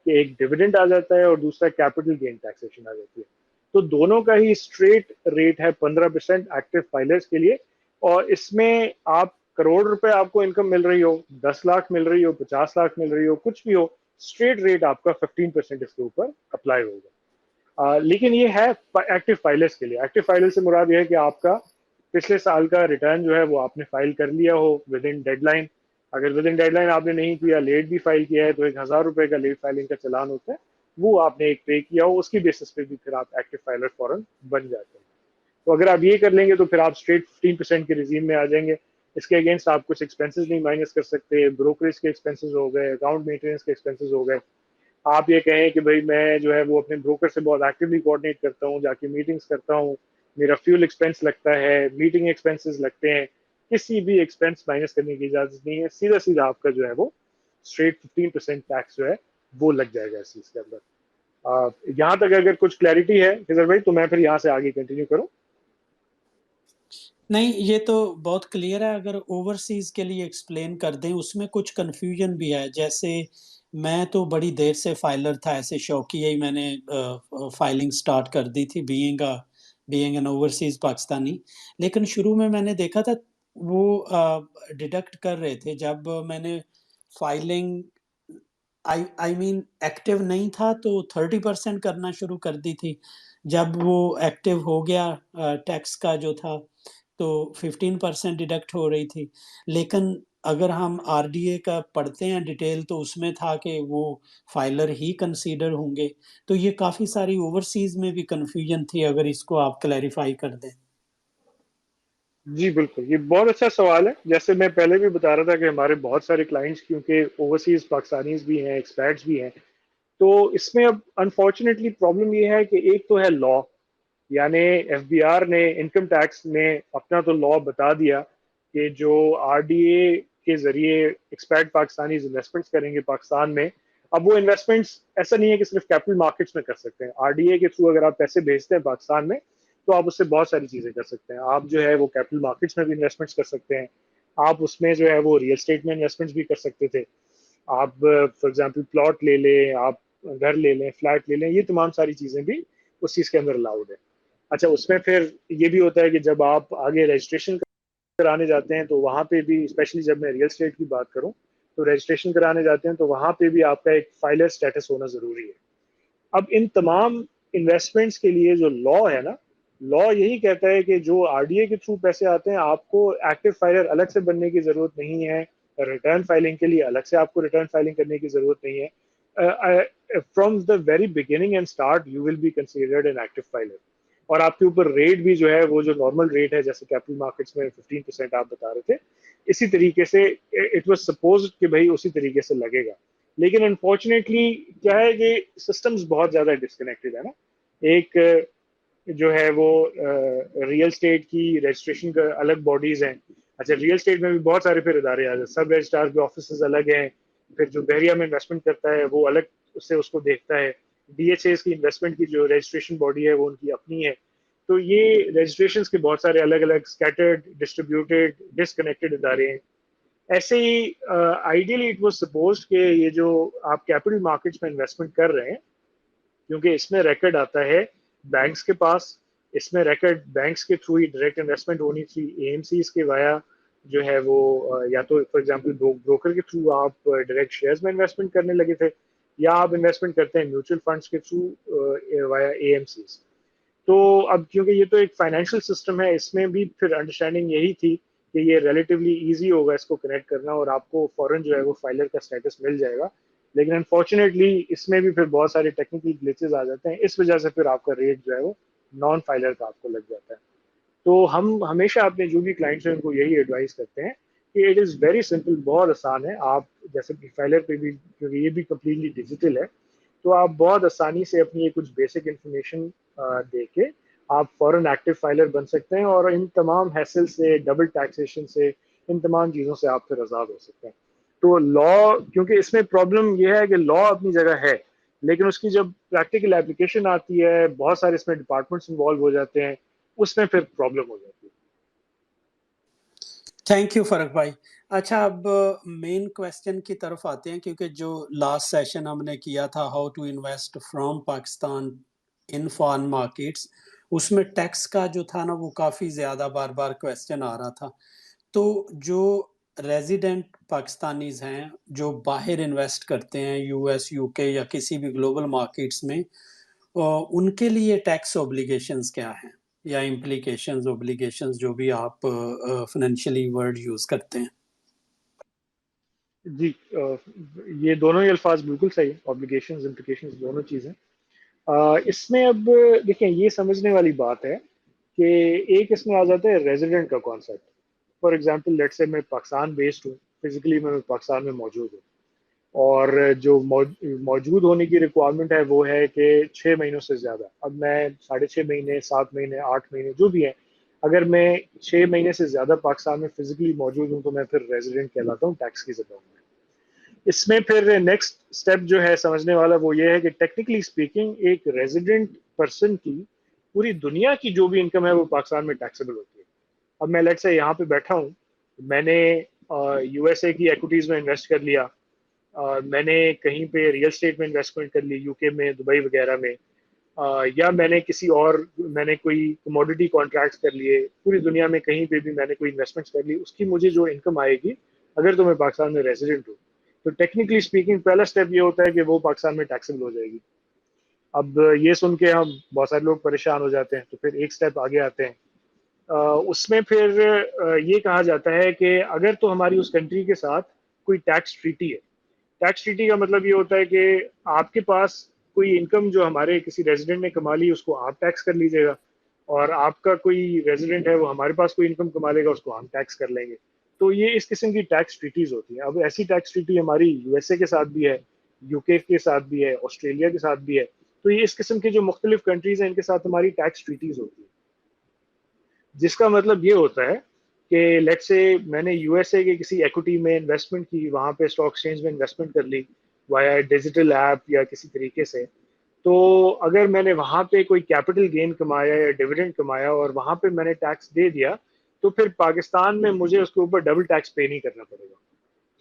Speaker 2: کہ ایک ڈویڈنڈ آ جاتا ہے اور دوسرا کیپٹل گین ٹیکسیشن آ جاتی ہے، تو دونوں کا ہی اسٹریٹ ریٹ ہے 15% ایکٹیو فائلرز کے لیے. اور اس میں آپ کروڑ روپے آپ کو انکم مل رہی ہو، 10 لاکھ مل رہی ہو، 50 لاکھ مل رہی ہو، کچھ بھی ہو، اسٹریٹ ریٹ آپ کا 15% اس کے اوپر اپلائی ہوگا. لیکن یہ ہے ایکٹیو فائلرز کے لیے. ایکٹیو فائلر سے مراد یہ ہے کہ آپ کا پچھلے سال کا ریٹرن جو ہے وہ آپ نے فائل کر لیا ہو ود ان ڈیڈ لائن. اگر ود ان ڈیڈ لائن آپ نے نہیں کیا، لیٹ بھی فائل کیا ہے، تو 1000 روپے کا لیٹ فائلنگ کا چلان ہوتا ہے، وہ آپ نے ایک پے کیا ہو، اس کی بیسس پہ بھی پھر آپ ایکٹیو فائلر فوراً بن جاتے ہیں. تو اگر آپ یہ کر لیں گے تو پھر آپ اسٹریٹ 15% کے ریزیم میں آ جائیں گے. اس کے اگینسٹ آپ کچھ ایکسپینسز نہیں مائنس کر سکتے، بروکریج کے ایکسپینسز ہو گئے، اکاؤنٹ مینٹیننس کے ایکسپینسز ہو گئے. آپ یہ کہیں کہ بھائی میں جو ہے وہ اپنے بروکر سے بہت ایکٹیولی کوآرڈینیٹ کرتا ہوں، جا کے میٹنگز کرتا ہوں، میرا فیول ایکسپینس لگتا ہے، میٹنگ ایکسپینسز لگتے ہیں، کسی بھی ایکسپینس مائنس کرنے کی اجازت نہیں ہے. سیدھا سیدھا آپ کا جو ہے وہ اسٹریٹ 15% ٹیکس جو ہے وہ لگ جائے گا اس چیز کے اندر. یہاں تک اگر کچھ کلیئرٹی ہے خضر بھائی تو میں پھر یہاں سے آگے کنٹینیو کروں.
Speaker 1: نہیں یہ تو بہت کلیئر ہے، اگر اوورسیز کے لیے ایکسپلین کر دیں. اس میں کچھ کنفیوژن بھی ہے، جیسے میں تو بڑی دیر سے فائلر تھا، ایسے شوقیہ ہی میں نے فائلنگ سٹارٹ کر دی تھی بینگ این اوورسیز پاکستانی. لیکن شروع میں نے دیکھا تھا وہ ڈیڈکٹ کر رہے تھے جب میں نے فائلنگ آئی مین ایکٹیو نہیں تھا تو 30% کرنا شروع کر دی تھی. جب وہ ایکٹیو ہو گیا ٹیکس کا جو تھا تو 15% ڈیڈکٹ ہو رہی تھی. لیکن اگر ہم RDA کا پڑھتے ہیں ڈیٹیل تو اس میں تھا کہ وہ فائلر ہی کنسیڈر ہوں گے. تو یہ کافی ساری اوورسیز میں بھی کنفیوژن تھی، اگر اس کو آپ کلیریفائی کر دیں.
Speaker 2: جی بالکل، یہ بہت اچھا سوال ہے. جیسے میں پہلے بھی بتا رہا تھا کہ ہمارے بہت سارے کلائنٹس کیونکہ اوورسیز پاکستانیز بھی ہیں، ایکسپیٹس بھی ہیں، تو اس میں اب انفارچونیٹلی پرابلم یہ ہے کہ ایک تو ہے لا، یعنی FBR نے انکم ٹیکس نے اپنا تو لا بتا دیا کہ جو RDA کے ذریعے ایکسپیٹ پاکستانیز انویسٹمنٹس کریں گے پاکستان میں، اب وہ انویسٹمنٹس ایسا نہیں ہے کہ صرف کیپٹل مارکیٹس میں کر سکتے ہیں. RDA کے تھرو اگر آپ پیسے بھیجتے ہیں پاکستان میں تو آپ اس سے بہت ساری چیزیں کر سکتے ہیں. آپ جو ہے وہ کیپٹل مارکیٹس میں بھی انویسٹمنٹس کر سکتے ہیں، آپ اس میں جو ہے وہ ریئل اسٹیٹ میں انویسٹمنٹس بھی کر سکتے تھے، آپ فار ایگزامپل پلاٹ لے لیں, آپ گھر لے لیں, فلیٹ لے لیں, یہ تمام ساری چیزیں بھی اس چیز کے اندر الاؤڈ ہے. اچھا اس میں پھر یہ بھی ہوتا ہے کہ جب آپ آگے رجسٹریشن کرانے جاتے ہیں تو وہاں پہ بھی, اسپیشلی جب میں ریئل اسٹیٹ کی بات کروں تو رجسٹریشن کرانے جاتے ہیں تو وہاں پہ بھی آپ کا ایک فائلر اسٹیٹس ہونا ضروری ہے. اب ان تمام انویسٹمنٹس کے لیے جو لا ہے نا, لا یہی کہتا ہے کہ جو آر ڈی اے کے تھرو پیسے آتے ہیں آپ کو ایکٹیو فائلر الگ سے بننے کی ضرورت نہیں ہے, ریٹرن فائلنگ کے لیے الگ سے آپ کو ریٹرن فائلنگ کرنے کی ضرورت نہیں ہے. From the very beginning and start you will be considered an active filer. اور آپ کے اوپر ریٹ بھی جو ہے وہ جو نارمل ریٹ ہے, جیسے کیپٹل مارکیٹس میں 15% آپ بتا رہے تھے, اسی طریقے سے اٹ واز سپوزڈ کہ بھائی اسی طریقے سے لگے گا. لیکن انفارچونیٹلی کیا ہے کہ سسٹمز بہت زیادہ ڈسکنیکٹڈ ہے نا. ایک جو ہے وہ ریئل اسٹیٹ کی رجسٹریشن کا الگ باڈیز ہیں. اچھا ریئل اسٹیٹ میں بھی بہت سارے پھر ادارے آ جاتے ہیں, سب رجسٹرار کے آفیسز الگ ہیں, پھر جو بحریہ میں انویسٹمنٹ کرتا ہے وہ الگ سے اس کو دیکھتا ہے, ڈی ایچ ایز کی انویسٹمنٹ کی جو رجسٹریشن باڈی ہے وہ ان کی اپنی ہے. تو یہ رجسٹریشنز کے بہت سارے الگ الگ اسکیٹرڈ, ڈسٹریبیوٹیڈ, ڈسکنیکٹڈ ادارے ہیں. ایسے ہی آئیڈیلی اٹ واز سپوزڈ کہ یہ جو آپ کیپٹل مارکیٹس میں انویسٹمنٹ کر رہے ہیں, کیونکہ اس میں ریکارڈ آتا ہے بینکس کے پاس, اس میں ریکارڈ بینکس کے تھرو ہی ڈائریکٹ انویسٹمنٹ ہونی تھی, اے ایم سیز کے وایا جو ہے وہ یا تو فار ایگزامپل بروکر کے تھرو آپ ڈائریکٹ شیئرز میں انویسٹمنٹ کرنے لگے تھے, یا آپ انویسٹمنٹ کرتے ہیں میوچل فنڈس کے تھرو وایا اے ایم سیز. تو اب کیونکہ یہ تو ایک فائنینشیل سسٹم ہے, اس میں بھی پھر انڈرسٹینڈنگ یہی تھی کہ یہ ریلیٹیولی ایزی ہوگا اس کو کنیکٹ کرنا, اور آپ کو فوراً جو ہے وہ فائلر کا اسٹیٹس مل جائے گا. لیکن انفارچونیٹلی اس میں بھی پھر بہت سارے ٹیکنیکل گلیچز آ جاتے ہیں, اس وجہ سے پھر آپ کا ریٹ جو ہے وہ نان فائلر کا آپ کو لگ جاتا ہے. تو ہم ہمیشہ اپنے جو بھی کلائنٹس ہیں ان کو یہی ایڈوائز کرتے ہیں کہ اٹ از ویری سمپل, بہت آسان ہے. آپ جیسے کہ فائلر پہ بھی, کیونکہ یہ بھی کمپلیٹلی ڈیجیٹل ہے, تو آپ بہت آسانی سے اپنی یہ کچھ بیسک انفارمیشن دے کے آپ فوراً ایکٹیو فائلر بن سکتے ہیں, اور ان تمام ہیسل سے, ڈبل ٹیکسیشن سے, ان تمام چیزوں سے آپ پھر آزاد ہو سکتے ہیں. تو لا, کیونکہ اس میں پرابلم یہ ہے کہ لا اپنی جگہ ہے, لیکن اس کی جب پریکٹیکل اپلیکیشن آتی ہے, بہت سارے اس میں ڈپارٹمنٹس انوالو ہو جاتے ہیں, اس میں پھر پرابلم ہو جاتی ہے.
Speaker 1: تھینک یو فرق بھائی. اچھا اب مین کویسچن کی طرف آتے ہیں, کیونکہ جو لاسٹ سیشن ہم نے کیا تھا how to invest from Pakistan in foreign markets, اس میں ٹیکس کا جو تھا نا وہ کافی زیادہ بار بار کویسچن آ رہا تھا. تو جو ریزیڈنٹ پاکستانیز ہیں جو باہر انویسٹ کرتے ہیں یو ایس, یو کے یا کسی بھی گلوبل مارکیٹس میں, ان کے لیے ٹیکس اوبلیگیشنز کیا ہیں, یا امپلیکیشنز, اوبلیگیشنز, جو بھی آپ فائنینشلی ورڈ یوز کرتے ہیں.
Speaker 2: جی یہ دونوں ہی الفاظ بالکل صحیح, اوبلیگیشنز امپلیکیشنز دونوں چیزیں. اس میں اب دیکھیں یہ سمجھنے والی بات ہے کہ ایک اس میں آ جاتا ہے ریزیڈنٹ کا کانسیپٹ. فار ایگزامپل لیٹ سے میں پاکستان بیسڈ ہوں, فزیکلی میں پاکستان میں موجود ہوں, اور جو موجود ہونے کی ریکوائرمنٹ ہے وہ ہے کہ 6 مہینوں سے زیادہ. اب میں 6.5 مہینے, 7 مہینے, 8 مہینے جو بھی ہیں, اگر میں 6 مہینے سے زیادہ پاکستان میں فزیکلی موجود ہوں تو میں پھر ریزیڈنٹ کہلاتا ہوں ٹیکس کی زبان میں. اس میں پھر نیکسٹ اسٹیپ جو ہے سمجھنے والا وہ یہ ہے کہ ٹیکنیکلی اسپیکنگ ایک ریزیڈنٹ پرسن کی پوری دنیا کی جو بھی انکم ہے وہ پاکستان میں ٹیکسیبل ہوتی ہے. اب میں لیٹ سے یہاں پہ بیٹھا ہوں, میں نے یو ایس اے کی ایکوٹیز میں انویسٹ کر لیا, میں نے کہیں پہ ریئل اسٹیٹ میں انویسٹمنٹ کر لی یو کے میں, دبئی وغیرہ میں, یا میں نے کسی اور, میں نے کوئی کموڈیٹی کانٹریکٹس کر لیے, پوری دنیا میں کہیں پہ بھی میں نے کوئی انویسٹمنٹ کر لی, اس کی مجھے جو انکم آئے گی اگر تو میں پاکستان میں ریزیڈنٹ ہوں تو ٹیکنیکلی اسپیکنگ پہلا اسٹیپ یہ ہوتا ہے کہ وہ پاکستان میں ٹیکسیبل ہو جائے گی. اب یہ سن کے ہم بہت سارے لوگ پریشان ہو جاتے ہیں, تو پھر ایک اسٹیپ آگے آتے ہیں. اس میں پھر یہ کہا جاتا ہے کہ اگر تو ہماری اس کنٹری کے ساتھ کوئی ٹیکس ٹریٹی ہے, ٹیکس ٹریٹی کا مطلب یہ ہوتا ہے کہ آپ کے پاس کوئی انکم جو ہمارے کسی ریزیڈنٹ نے کما لی اس کو آپ ٹیکس کر لیجیے گا, اور آپ کا کوئی ریزیڈنٹ ہے وہ ہمارے پاس کوئی انکم کما لے گا, اس کو ہم ٹیکس کر لیں گے. تو یہ اس قسم کی ٹیکس ٹریٹیز ہوتی ہیں. اب ایسی ٹیکس ٹریٹی ہماری یو ایس اے کے ساتھ بھی ہے, یو کے کے ساتھ بھی ہے, آسٹریلیا کے ساتھ بھی ہے. تو یہ اس قسم کی جو مختلف کنٹریز ہیں ان کے ساتھ ہماری ٹیکس ٹریٹیز ہوتی ہیں, جس کا مطلب یہ ہوتا ہے کہ لیٹ سے میں نے یو ایس اے کے کسی ایکوٹی میں انویسٹمنٹ کی, وہاں پہ اسٹاک ایکسچینج میں انویسٹمنٹ کر لی وایا ڈیجیٹل ایپ یا کسی طریقے سے, تو اگر میں نے وہاں پہ کوئی کیپٹل گین کمایا یا ڈیویڈنڈ کمایا اور وہاں پہ میں نے ٹیکس دے دیا, تو پھر پاکستان میں مجھے اس کے اوپر ڈبل ٹیکس پے نہیں کرنا پڑے گا.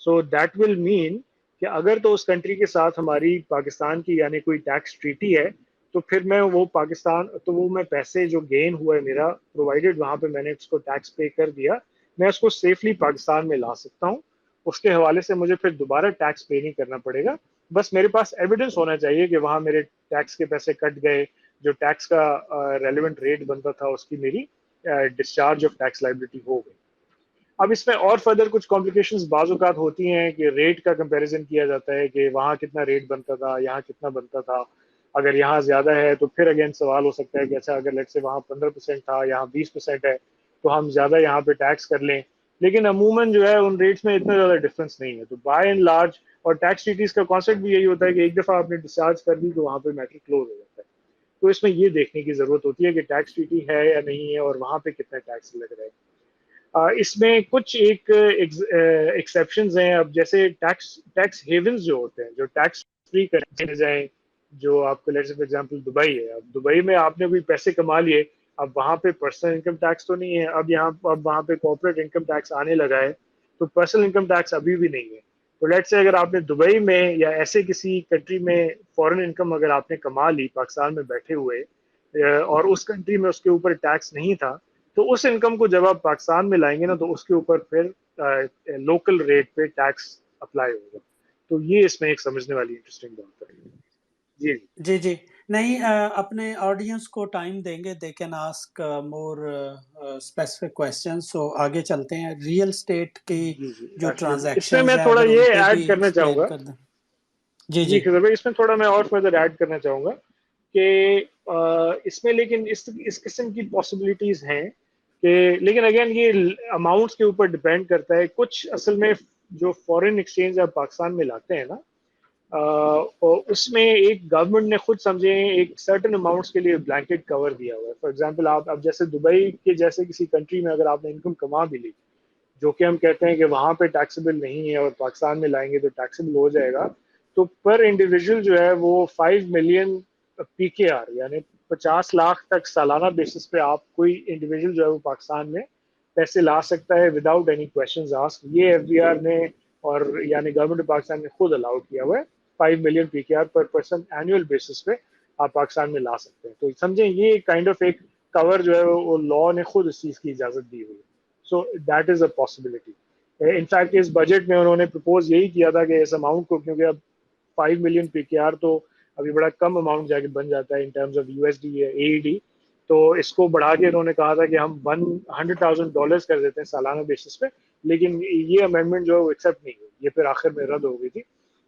Speaker 2: سو دیٹ ول مین کہ اگر تو اس کنٹری کے ساتھ ہماری پاکستان کی یعنی کوئی ٹیکس ٹریٹی ہے تو پھر میں وہ پاکستان تو وہ میں پیسے جو گین ہوا ہے میرا پرووائڈیڈ وہاں پہ میں نے اس کو ٹیکس پے کر دیا, میں اس کو سیفلی پاکستان میں لا سکتا ہوں. اس کے حوالے سے مجھے پھر دوبارہ ٹیکس پے نہیں کرنا پڑے گا, بس میرے پاس ایویڈنس ہونا چاہیے کہ وہاں میرے ٹیکس کے پیسے کٹ گئے, جو ٹیکس کا ریلیونٹ ریٹ بنتا تھا اس کی میری ڈسچارج آف ٹیکس لائبلٹی ہو گئی. اب اس میں اور فردر کچھ کمپلیکیشنز بعض اوقات ہوتی ہیں کہ ریٹ کا کمپیریزن کیا جاتا ہے کہ وہاں کتنا ریٹ بنتا تھا یہاں کتنا بنتا تھا, اگر یہاں زیادہ ہے تو پھر اگین سوال ہو سکتا ہے کہ اچھا اگر لیٹ سے وہاں 15% تھا یہاں 20% ہے تو ہم زیادہ یہاں پہ ٹیکس کر لیں, لیکن عموماً جو ہے ان ریٹس میں اتنا زیادہ ڈفرینس نہیں ہے. تو بائی اینڈ لارج اور ٹیکس ٹریٹیز کا کانسیپٹ بھی یہی ہوتا ہے کہ ایک دفعہ آپ نے ڈسچارج کر دی تو وہاں پہ میٹر کلوز ہو جاتا ہے. تو اس میں یہ دیکھنے کی ضرورت ہوتی ہے کہ ٹیکس ٹریٹی ہے یا نہیں ہے اور وہاں پہ کتنا ٹیکس لگ رہا ہے. اس میں کچھ ایک ایکسیپشنز ہیں. اب جیسے ٹیکس ہیونز جو ہوتے ہیں جو ٹیکس فری کرنے جائیں, جو آپ کو لیٹس فار ایگزامپل دبئی ہے, اب دبئی میں آپ نے کوئی پیسے کما لیے, اب وہاں پہ پرسنل انکم ٹیکس تو نہیں ہے, اب وہاں پہ کارپوریٹ انکم ٹیکس آنے لگا ہے, تو پرسنل انکم ٹیکس ابھی بھی نہیں ہے. تو لیٹ سے اگر آپ نے دبئی میں یا ایسے کسی کنٹری میں فورن انکم اگر آپ نے کما لی پاکستان میں بیٹھے ہوئے اور اس کنٹری میں اس کے اوپر ٹیکس نہیں تھا, تو اس انکم کو جب آپ پاکستان میں لائیں گے نا تو اس کے اوپر پھر لوکل ریٹ پہ ٹیکس اپلائی ہوگا. تو یہ اس میں ایک سمجھنے والی انٹرسٹنگ بات ہے. جی
Speaker 1: جی جی نہیں اپنے آڈینس کو ٹائم دیں گے, they can ask more specific question. So آگے چلتے ہیں. ریئل اسٹیٹ کی
Speaker 2: جی جی
Speaker 1: جو
Speaker 2: اس میں
Speaker 1: ٹرانزیکشنز
Speaker 2: میں
Speaker 1: ہیں
Speaker 2: تھوڑا
Speaker 1: اگر ان
Speaker 2: یہ
Speaker 1: پہ
Speaker 2: ایڈ
Speaker 1: بھی
Speaker 2: کرنا چاہوں
Speaker 1: ایکسپلین
Speaker 2: گا.
Speaker 1: کر دیں. جی
Speaker 2: جی
Speaker 1: جی
Speaker 2: خضر بھائی اس میں تھوڑا میں اور فردر ایڈ کرنا چاہوں گا کہ اس میں لیکن اس قسم کی پاسبلٹیز ہیں کہ, لیکن اگین یہ اماؤنٹس کے اوپر ڈپینڈ کرتا ہے. کچھ اصل میں جو فورن ایکسچینج آپ پاکستان میں لاتے ہیں نا, اس میں ایک گورنمنٹ نے خود سمجھے ایک سرٹن اماؤنٹس کے لیے بلینکٹ کور دیا ہوا ہے. فار ایگزامپل آپ اب جیسے دبئی کے جیسے کسی کنٹری میں اگر آپ نے انکم کما بھی لی, جو کہ ہم کہتے ہیں کہ وہاں پہ ٹیکسیبل نہیں ہے اور پاکستان میں لائیں گے تو ٹیکسیبل ہو جائے گا, تو پر انڈیویجول جو ہے وہ 5 ملین PKR یعنی 50 لاکھ تک سالانہ بیسس پہ آپ کوئی انڈیویجول جو ہے وہ پاکستان میں پیسے لا سکتا ہے وداؤٹ اینی کوشچنز آسک. یہ FBR نے اور یعنی گورنمنٹ آف پاکستان نے خود الاؤ کیا ہوا ہے. 5 ملین PKR پر پرسن اینوئل بیسس پہ آپ پاکستان میں لا سکتے ہیں. تو سمجھیں یہ کائنڈ آف ایک کور جو ہے وہ لا نے خود اس چیز کی اجازت دی ہوئی ہے. So that is a possibility. In fact اس بجٹ میں انہوں نے پرپوز یہی کیا تھا کہ اس اماؤنٹ کو, کیونکہ اب 5 ملین PKR تو ابھی بڑا کم اماؤنٹ جا کے بن جاتا ہے ان ٹرمز آف USD یا AED, تو اس کو بڑھا کے انہوں نے کہا تھا کہ ہم $100,000 کر دیتے ہیں سالانہ بیسس پہ, لیکن یہ امینڈمنٹ جو ہے وہ ایکسیپٹ نہیں ہوئی, یہ پھر آخر میں رد ہو گئی تھی.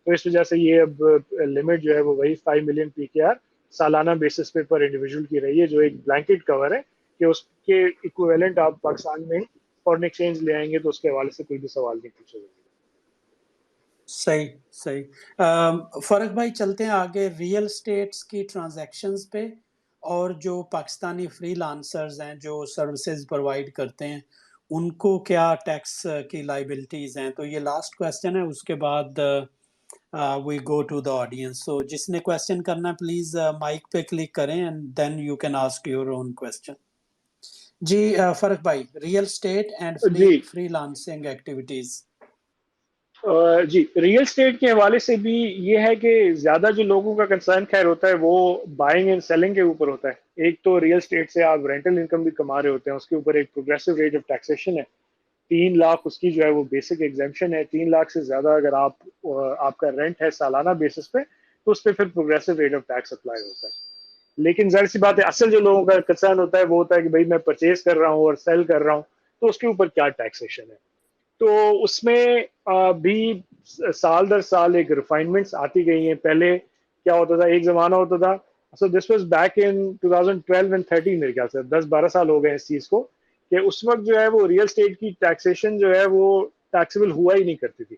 Speaker 2: تو اس وجہ سے یہ اب لمٹ جو ہے وہ وہی 5 ملین PKR سالانہ بیسس پہ پر انڈیویجول کی رہی ہے, جو ایک بلینکٹ کور ہے کہ اس کے ایکویولنٹ آپ پاکستان میں فورن ایکسچینج لے آئیں گے تو اس کے حوالے سے کوئی بھی سوال نہیں پوچھا جائے گا.
Speaker 1: صحیح صحیح. فرق بھائی چلتے ہیں آگے ریئل اسٹیٹس کی ٹرانزیکشنز پہ, اور جو پاکستانی فری لانسرز ہیں جو سروسز پرووائڈ کرتے ہیں ان کو کیا ٹیکس کی لائبلٹیز ہیں. تو یہ لاسٹ کویسچن ہے, اس کے بعد وی گو ٹو دا آڈینس. سو جس نے کویسچن کرنا پلیز مائک پہ کلک کریں and then you can ask your own question. جی فرق بھائی, ریئل اسٹیٹ اینڈ
Speaker 2: جی
Speaker 1: فری لانسنگ ایکٹیویٹیز.
Speaker 2: جی ریئل اسٹیٹ کے حوالے سے بھی یہ ہے کہ زیادہ جو لوگوں کا کنسرن خیر ہوتا ہے وہ بائنگ اینڈ سیلنگ کے اوپر ہوتا ہے. ایک تو ریئل اسٹیٹ سے آپ رینٹل انکم بھی کما رہے ہوتے ہیں, اس کے اوپر ایک پروگریسو ریٹ آف ٹیکسیشن ہے. 3 لاکھ اس کی جو ہے وہ بیسک ایگزمپشن ہے. 3 لاکھ سے زیادہ اگر آپ کا رینٹ ہے سالانہ بیسس پہ تو اس پہ پھر progressive rate of tax apply ہوتا ہے. لیکن ظاہر سی بات ہے اصل جو لوگوں کا کنسرن ہوتا ہے وہ ہوتا ہے کہ بھائی میں پرچیز کر رہا ہوں اور سیل کر رہا ہوں تو اس کے اوپر کیا ٹیکسیشن ہے. تو اس میں بھی سال در سال ایک ریفائنمنٹس آتی گئی ہیں. پہلے کیا ہوتا تھا, ایک زمانہ ہوتا تھا, so this was back in 2012 and 13 میرے خیال سے 10-12 سال ہو گئے اس چیز کو, کہ اس وقت جو ہے وہ ریئل اسٹیٹ کی ٹیکسیشن جو ہے وہ ٹیکسیبل ہوا ہی نہیں کرتی تھی.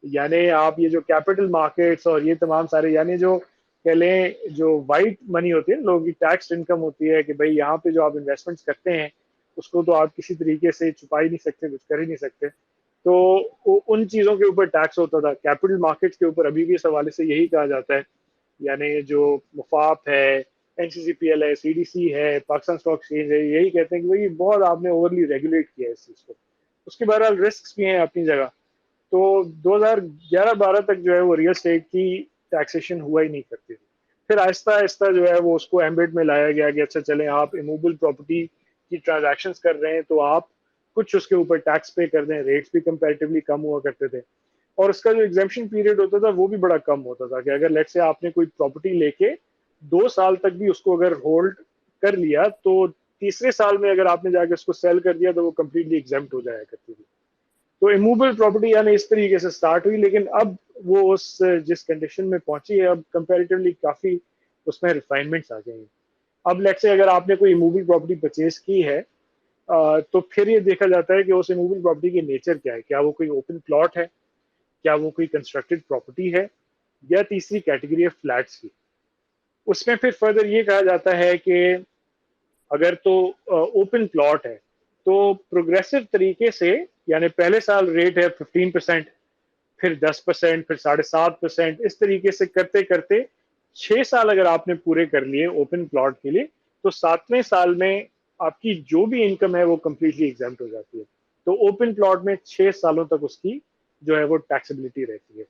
Speaker 2: یعنی آپ یہ جو کیپٹل مارکیٹس اور یہ تمام سارے یعنی جو کہہ لیں جو وائٹ منی ہوتی ہے لوگوں کی ٹیکس انکم ہوتی ہے کہ بھائی یہاں پہ جو آپ انویسٹمنٹس کرتے ہیں اس کو تو آپ کسی طریقے سے چھپا ہی نہیں سکتے, کچھ کر ہی نہیں سکتے, تو ان چیزوں کے اوپر ٹیکس ہوتا تھا. کیپٹل مارکیٹس کے اوپر ابھی بھی اس حوالے سے یہی کہا جاتا ہے, یعنی جو مفاپ ہے, NCCPL ہے, CDC ہے, پاکستان اسٹاک ایکسچینج ہے, یہی کہتے ہیں کہ بھائی بہت آپ نے اوورلی ریگولیٹ کیا ہے اس چیز کو. اس کے بہرحال رسکس بھی ہیں اپنی جگہ. تو 2011-12 تک جو ہے وہ ریئل اسٹیٹ کی ٹیکسیشن ہوا ہی نہیں کرتی تھی. پھر آہستہ آہستہ جو ہے وہ اس کو ایمبیڈ میں لایا گیا کہ اچھا چلیں آپ اموبل پراپرٹی کی ٹرانزیکشنز کر رہے ہیں تو آپ کچھ اس کے اوپر ٹیکس پے کر دیں. ریٹس بھی کمپیریٹیولی کم ہوا کرتے تھے, اور اس کا جو ایگزمپشن پیریڈ ہوتا تھا وہ بھی بڑا کم ہوتا تھا کہ اگر لیٹ سے آپ نے کوئی پراپرٹی لے کے 2 سال تک بھی اس کو اگر ہولڈ کر لیا تو تیسرے سال میں اگر آپ نے جا کے اس کو سیل کر دیا تو وہ کمپلیٹلی ایگزمپٹ ہو جایا کرتی تھی. تو اموبل پراپرٹی یعنی اس طریقے سے سٹارٹ ہوئی, لیکن اب وہ اس جس کنڈیشن میں پہنچی ہے اب کمپیریٹیولی کافی اس میں ریفائنمنٹس آ گئی ہیں. اب لیٹ سے اگر آپ نے کوئی اموبل پراپرٹی پرچیز کی ہے تو پھر یہ دیکھا جاتا ہے کہ اس اموبل پراپرٹی کی نیچر کیا ہے, کیا وہ کوئی اوپن پلاٹ ہے, کیا وہ کوئی کنسٹرکٹڈ پراپرٹی ہے, یا تیسری کیٹیگری ہے فلیٹس کی. اس میں پھر فردر یہ کہا جاتا ہے کہ اگر تو اوپن پلاٹ ہے تو پروگریسو طریقے سے, یعنی پہلے سال ریٹ ہے 15%, پھر 10%, پھر 7.5%, اس طریقے سے کرتے کرتے 6 سال اگر آپ نے پورے کر لیے اوپن پلاٹ کے لیے تو 7ویں سال میں آپ کی جو بھی انکم ہے وہ کمپلیٹلی ایگزمپٹ ہو جاتی ہے. تو اوپن پلاٹ میں 6 سالوں تک اس کی جو ہے وہ ٹیکسیبلٹی رہتی ہے.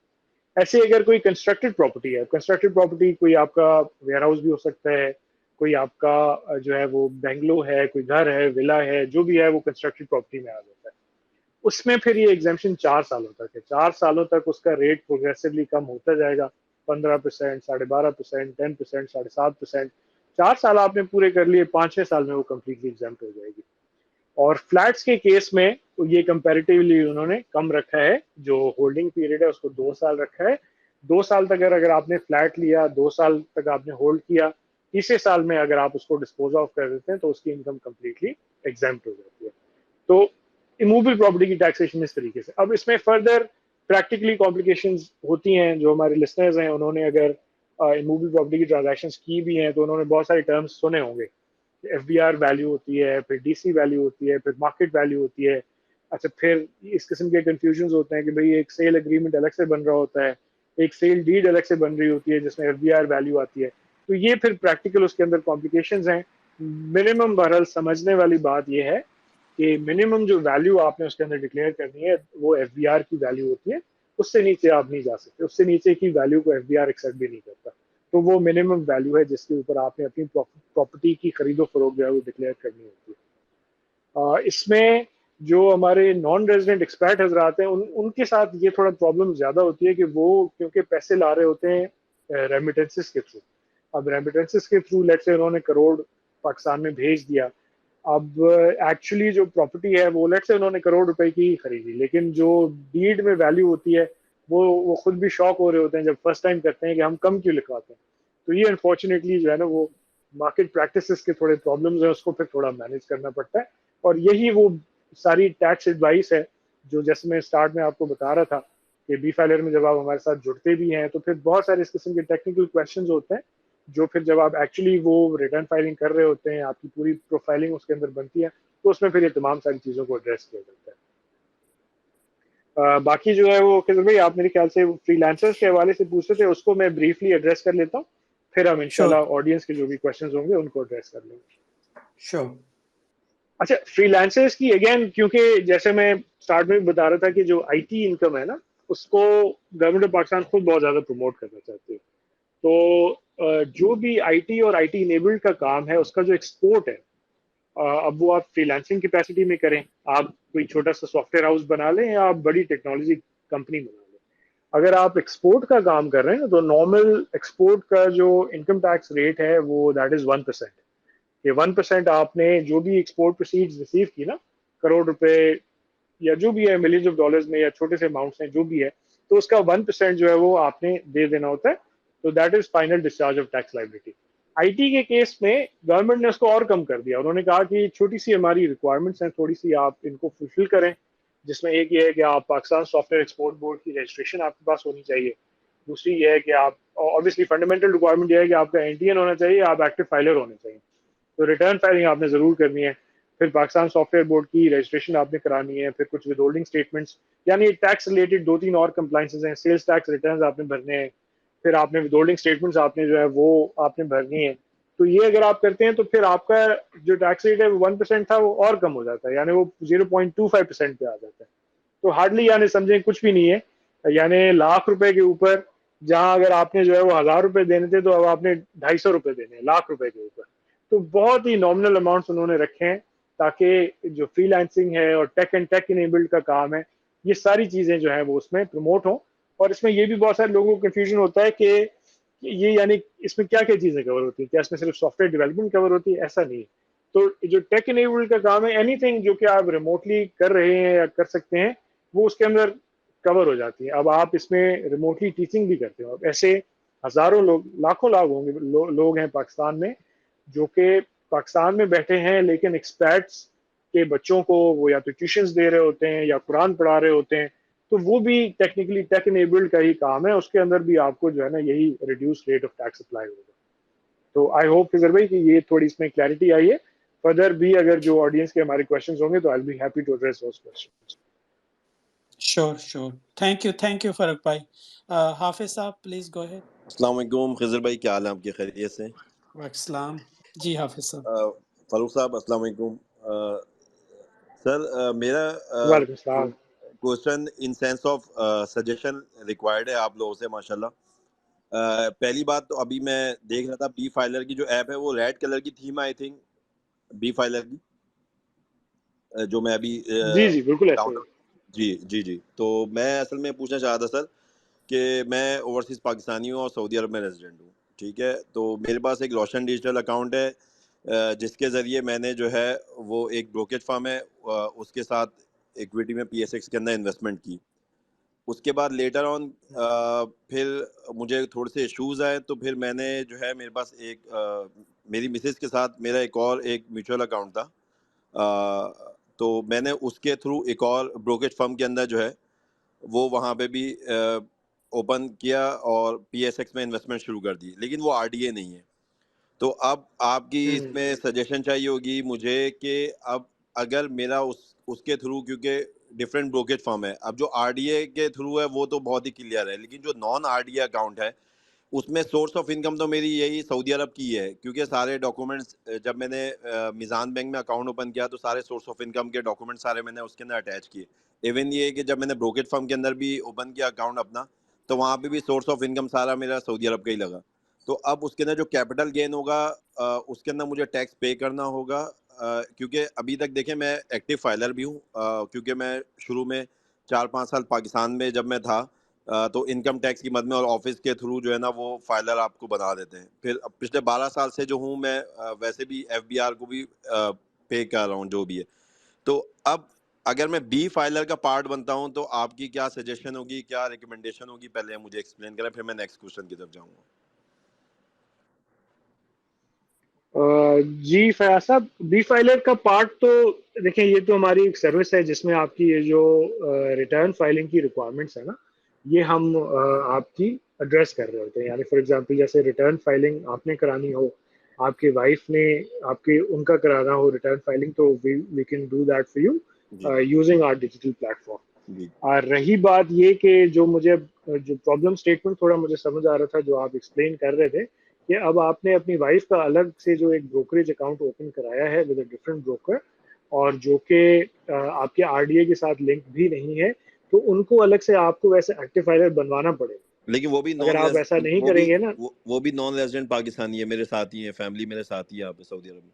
Speaker 2: ایسے اگر کوئی کنسٹرکٹڈ پراپرٹی ہے, کنسٹرکٹڈ پراپرٹی کوئی آپ کا ویئر ہاؤس بھی ہو سکتا ہے, کوئی آپ کا جو ہے وہ بینگلو ہے, کوئی گھر ہے, ولا ہے, جو بھی ہے وہ کنسٹرکٹڈ پراپرٹی میں آ جاتا ہے. اس میں پھر یہ ایگزمپشن 4 سالوں تک ہے. 4 سالوں تک اس کا ریٹ پروگریسولی کم ہوتا جائے گا, 15%, 12.5%, 10%, 7.5%. 4 سال آپ نے پورے کر لیے, 5-6 سال میں وہ کمپلیٹلی ایگزمپٹ ہو جائے گی. اور فلیٹس کے کیس میں یہ کمپیریٹیولی انہوں نے کم رکھا ہے, جو ہولڈنگ پیریڈ ہے اس کو 2 سال رکھا ہے. 2 سال تک اگر آپ نے فلیٹ لیا, 2 سال تک آپ نے ہولڈ کیا, تیسرے سال میں اگر آپ اس کو ڈسپوز آف کر دیتے ہیں تو اس کی انکم کمپلیٹلی ایگزمپٹ ہو جاتی ہے. تو اموبل پراپرٹی کی ٹیکسیشن اس طریقے سے. اب اس میں فردر پریکٹیکلی کمپلیکیشنز ہوتی ہیں. جو ہمارے لسنرز ہیں انہوں نے اگر اموبل پراپرٹی کی ٹرانزیکشنز کی بھی ہیں تو انہوں نے بہت سارے ٹرمز سنے ہوں گے. ایف بی آر ویلیو ہوتی ہے, پھر ڈی سی ویلیو ہوتی ہے, پھر مارکیٹ ویلیو ہوتی ہے. اچھا پھر اس قسم کے کنفیوژنز ہوتے ہیں کہ بھئی ایک سیل اگریمنٹ الگ سے بن رہا ہوتا ہے, ایک سیل ڈیڈ الگ سے بن رہی ہوتی ہے جس میں ایف بی آر ویلیو آتی ہے. تو یہ پھر پریکٹیکل اس کے اندر کمپلیکیشنز ہیں. منیمم بہرحال سمجھنے والی بات یہ ہے کہ منیمم جو ویلیو آپ نے اس کے اندر ڈکلیئر کرنی ہے وہ ایف بی آر کی ویلیو ہوتی ہے. اس سے نیچے آپ نہیں جا سکتے, اس سے نیچے کی ویلیو کو ایف بی آر ایکسیپٹ بھی نہیں کرتا. تو وہ منیمم ویلیو ہے جس کے اوپر آپ نے اپنی پراپرٹی کی خرید و فروخت جو ہے وہ ڈکلیئر کرنی ہوتی ہے. اس میں جو ہمارے نان ریزیڈنٹ ایکسپیرٹ حضرات ہیں ان کے ساتھ یہ تھوڑا پرابلم زیادہ ہوتی ہے کہ وہ کیونکہ پیسے لا رہے ہوتے ہیں ریمیٹنسز کے تھرو. اب ریمیٹنسز کے تھرو لیٹ سے انہوں نے کروڑ پاکستان میں بھیج دیا. اب ایکچولی جو پراپرٹی ہے وہ لیٹ سے انہوں نے کروڑ روپے کی خریدی, لیکن جو ڈیڈ میں ویلیو ہوتی ہے وہ خود بھی شاک ہو رہے ہوتے ہیں جب فرسٹ ٹائم کرتے ہیں کہ ہم کم کیوں لکھواتے ہیں. تو یہ انفارچونیٹلی جو ہے نا وہ مارکیٹ پریکٹسز کے تھوڑے پرابلمز ہیں, اس کو پھر تھوڑا مینیج کرنا پڑتا ہے. اور یہی وہ ساری ٹیکس ایڈوائس ہے جو جیسے میں اسٹارٹ میں آپ کو بتا رہا تھا کہ بی فائلر میں جب آپ ہمارے ساتھ جڑتے بھی ہیں تو پھر بہت سارے اس قسم کے ٹیکنیکل کویشچنز ہوتے ہیں جو پھر جب آپ ایکچولی وہ ریٹرن فائلنگ کر رہے ہوتے ہیں, آپ کی پوری پروفائلنگ اس کے اندر بنتی ہے, تو اس میں پھر یہ تمام ساری چیزوں کو ایڈریس کیا جاتا ہے. باقی جو ہے وہ خضر بھائی آپ میرے خیال سے فری لانسرز کے حوالے سے پوچھ رہے تھے, اس کو میں بریفلی ایڈریس کر لیتا ہوں, پھر ہم انشاءاللہ آڈینس کے جو بھی کویشچنز ہوں گے ان کو ایڈریس کر لیں گے.
Speaker 1: شور.
Speaker 2: اچھا فری لانسرز کی اگین, کیونکہ جیسے میں اسٹارٹ میں بتا رہا تھا کہ جو آئی ٹی انکم ہے نا اس کو گورنمنٹ آف پاکستان خود بہت زیادہ پروموٹ کرنا چاہتی ہے. تو جو بھی آئی ٹی اور آئی ٹی انیبلڈ کا کام ہے اس کا جو ایکسپورٹ ہے, اب وہ آپ فری لانسنگ کیپیسٹی میں کریں, آپ کوئی چھوٹا سا سافٹ ویئر ہاؤس بنا لیں یا آپ بڑی ٹیکنالوجی کمپنی بنا لیں, اگر آپ ایکسپورٹ کا کام کر رہے ہیں تو نارمل ایکسپورٹ کا جو انکم ٹیکس ریٹ ہے وہ دیٹ از 1%. یہ 1% آپ نے جو بھی ایکسپورٹ پروسیڈ ریسیو کی نا, کروڑ روپے یا جو بھی ہے ملینز آف ڈالرز میں یا چھوٹے سے اماؤنٹس ہیں جو بھی ہے, تو اس کا 1% جو ہے وہ آپ نے دے دینا ہوتا ہے. تو that is final discharge of tax liability. I T کے کیس میں گورنمنٹ نے اس کو اور کم کر دیا. انہوں نے کہا کہ چھوٹی سی ہماری ریکوائرمنٹس ہیں, تھوڑی سی آپ ان کو فلفل کریں, جس میں ایک یہ ہے کہ آپ Pakistan soft where export board کی رجسٹریشن آپ کے پاس ہونی چاہیے. دوسری یہ ہے کہ آپ obviously فنڈامنٹل ریکوائرمنٹ یہ ہے کہ آپ کا این ٹی این ہونا چاہیے, آپ ایکٹیو فائلر ہونے چاہیے. تو ریٹرن فائلنگ آپ نے ضرور کرنی ہے. پھر پاکستان سافٹ ویئر بورڈ کی رجسٹریشن آپ نے کرانی ہے. پھر کچھ ود ہولڈنگ اسٹیٹمنٹس, یعنی ٹیکس ریلیٹڈ 2-3 اور کمپلائنسز ہیں. سیلز ٹیکس ریٹرنز آپ نے بھرنے ہیں, پھر آپ نے ود ہولڈنگ اسٹیٹمنٹس آپ نے جو ہے وہ آپ نے بھرنی ہے. تو یہ اگر آپ کرتے ہیں تو پھر آپ کا جو ٹیکس ریٹ ہے وہ 1% تھا وہ اور کم ہو جاتا ہے, یعنی وہ 0.25% پہ آ جاتا ہے. تو ہارڈلی یعنی سمجھیں کچھ بھی نہیں ہے، یعنی لاکھ روپے کے اوپر جہاں اگر آپ نے جو ہے وہ 1000 روپے دینے تھے تو اب آپ نے 250 روپے دینے ہیں لاکھ روپے کے اوپر. تو بہت ہی نامنل اماؤنٹس انہوں نے رکھے ہیں تاکہ جو فری لانسنگ ہے اور ٹیک اینڈ ٹیک انیبلڈ کا کام ہے یہ ساری چیزیں جو ہیں وہ اس میں پروموٹ ہوں. اور اس میں یہ بھی بہت سارے لوگوں کو کنفیوژن ہوتا ہے کہ یہ یعنی اس میں کیا کیا چیزیں کور ہوتی ہیں، کیا اس میں صرف سافٹ ویئر ڈیولپمنٹ کور ہوتی ہے؟ ایسا نہیں. تو جو ٹیک انیبلڈ کا کام ہے، اینی تھنگ جو کہ آپ ریموٹلی کر رہے ہیں یا کر سکتے ہیں وہ اس کے اندر کور ہو جاتی ہے. اب آپ اس میں ریموٹلی ٹیچنگ بھی کرتے ہو، اب ایسے ہزاروں لوگ لاکھوں لوگ ہیں پاکستان میں جو کہ پاکستان میں بیٹھے ہیں لیکن ایکسپیٹس کے بچوں کو وہ یا تو ٹیوشنز دے رہے ہوتے ہیں یا قرآن پڑھا رہے ہوتے ہیں. تو وہ بھی ٹیکنیکلی ٹیک انیبلڈ کا ہی کام ہے، اس کے اندر بھی آپ کو جو ہے نا یہی reduce rate of tax apply ہوگا. تو آئی ہوپ فضر بھائی کہ یہ تھوڑی اس میں کلیئرٹی آئی ہے. فردر بھی اگر جو آڈینس کے ہمارے کوشچنز ہوں گے تو I will be happy to address those questions.
Speaker 1: Sure thank you فرق بھائی. حافظ صاحب پلیز گو اہیڈ.
Speaker 4: السلام علیکم خضر بھائی، کیا حال ہے آپ کے؟ خیریت سے؟
Speaker 1: وعلیکم السلام. جی حافظ صاحب.
Speaker 4: فاروق صاحب السلام علیکم. سر میرا
Speaker 2: وعلیکم السلام.
Speaker 4: Question in sense of suggestion required ہے آپ لوگوں سے ماشاءاللہ. پہلی بات تو ابھی میں دیکھ رہا تھا بی فائلر کی جو ایپ ہے وہ ریڈ کلر کی تھیم ہے آئی تھنک بی فائلر کی، جو میں ابھی
Speaker 2: جی بالکل ایسے ہی.
Speaker 4: جی تو میں اصل میں پوچھنا چاہ رہا تھا سر کہ میں اوورسیز پاکستانی ہوں اور سعودی عرب میں ریزیڈنٹ ہوں، ٹھیک ہے. تو میرے پاس ایک روشن ڈیجیٹل اکاؤنٹ ہے جس کے ذریعے میں نے جو ہے وہ ایک بروکریج فرم ہے اس کے ساتھ ایکویٹی میں پی ایس ایکس کے اندر انویسٹمنٹ کی. اس کے بعد لیٹر آن پھر مجھے تھوڑے سے ایشوز آئے تو پھر میں نے جو ہے میرے پاس ایک میری مسز کے ساتھ میرا ایک میوچل اکاؤنٹ تھا، تو میں نے اس کے تھرو ایک اور بروکریج فرم کے اندر جو ہے وہ وہاں پہ بھی اوپن کیا اور پی ایس ایکس میں انویسٹمنٹ شروع کر دی، لیکن وہ آر ڈی اے نہیں ہے. تو اب آپ کی اس میں سجیشن چاہیے ہوگی مجھے کہ اب اگر میرا اس کے تھرو، کیونکہ ڈفرینٹ بروکریج فرم ہے، اب جو آر ڈی اے کے تھرو ہے وہ تو بہت ہی کلیئر ہے، لیکن جو naan R D A account ہے اس میں سورس آف انکم تو میری یہی سعودی عرب کی ہے، کیونکہ سارے ڈاکومنٹس جب میں نے میزان بینک میں اکاؤنٹ اوپن کیا تو سارے سورس آف انکم کے ڈاکومنٹ سارے میں نے اس کے اندر اٹیچ کیے. ایون یہ کہ جب میں نے بروکریج فرم کے اندر بھی اوپن کیا اکاؤنٹ اپنا تو وہاں پہ بھی سورس آف انکم سارا میرا سعودی عرب کا ہی لگا. تو اب اس کے اندر جو کیپٹل گین ہوگا اس کے اندر مجھے ٹیکس پے کرنا ہوگا، کیونکہ ابھی تک دیکھیں میں ایکٹیو فائلر بھی ہوں، کیونکہ میں شروع میں 4-5 سال پاکستان میں جب میں تھا تو انکم ٹیکس کی مد میں اور آفس کے تھرو جو ہے نا وہ فائلر آپ کو بنا دیتے ہیں. پھر پچھلے 12 سال سے جو ہوں میں ویسے بھی ایف بی آر کو بھی پے کر رہا ہوں جو بھی ہے. تو اب اگر میں بی فائلر کا پارٹ بنتا ہوں تو آپ کی کیا سجیشن ہوگی، کیا ریکمنڈیشن ہوگی؟ پہلے مجھے ایکسپلین کریں پھر میں نیکسٹ کوشچن کی طرف جاؤں گا.
Speaker 2: جی فیاض صاحب، بی فائلر کا پارٹ تو دیکھیں یہ تو ہماری ایک سروس ہے جس میں آپ کی یہ جو ریٹرن فائلنگ کی ریکوائرمنٹس ہے نا یہ ہم آپ کی ایڈریس کر رہے ہوتے ہیں. یعنی فار ایگزامپل جیسے ریٹرن فائلنگ آپ نے کرانی ہو، آپ کی وائف نے ان کا کرانا ہو ریٹرن فائلنگ، تو we can do that for you using our digital platform. اور رہی بات یہ کہ جو مجھے جو پرابلم اسٹیٹمنٹ تھوڑا مجھے سمجھ آ رہا تھا جو آپ ایکسپلین کر رہے تھے کہ اب آپ نے اپنی وائف کا الگ سے جو ایک بروکریج اکاؤنٹ اوپن کرایا ہے ود اے ڈفرنٹ بروکر، اور جو کہ آپ کے آر ڈی اے کے ساتھ لنک بھی نہیں ہے، تو ان کو الگ سے آپ کو ویسے ایکٹیو فائلر بنوانا پڑے گا.
Speaker 4: لیکن وہ بھی
Speaker 2: اگر آپ ایسا نہیں کریں گے نا،
Speaker 4: وہ بھی نان ریزیڈنٹ پاکستانی ہے، میرے ساتھ ہی ہے، فیملی میرے ساتھ ہی ہے آپ سعودی عرب میں.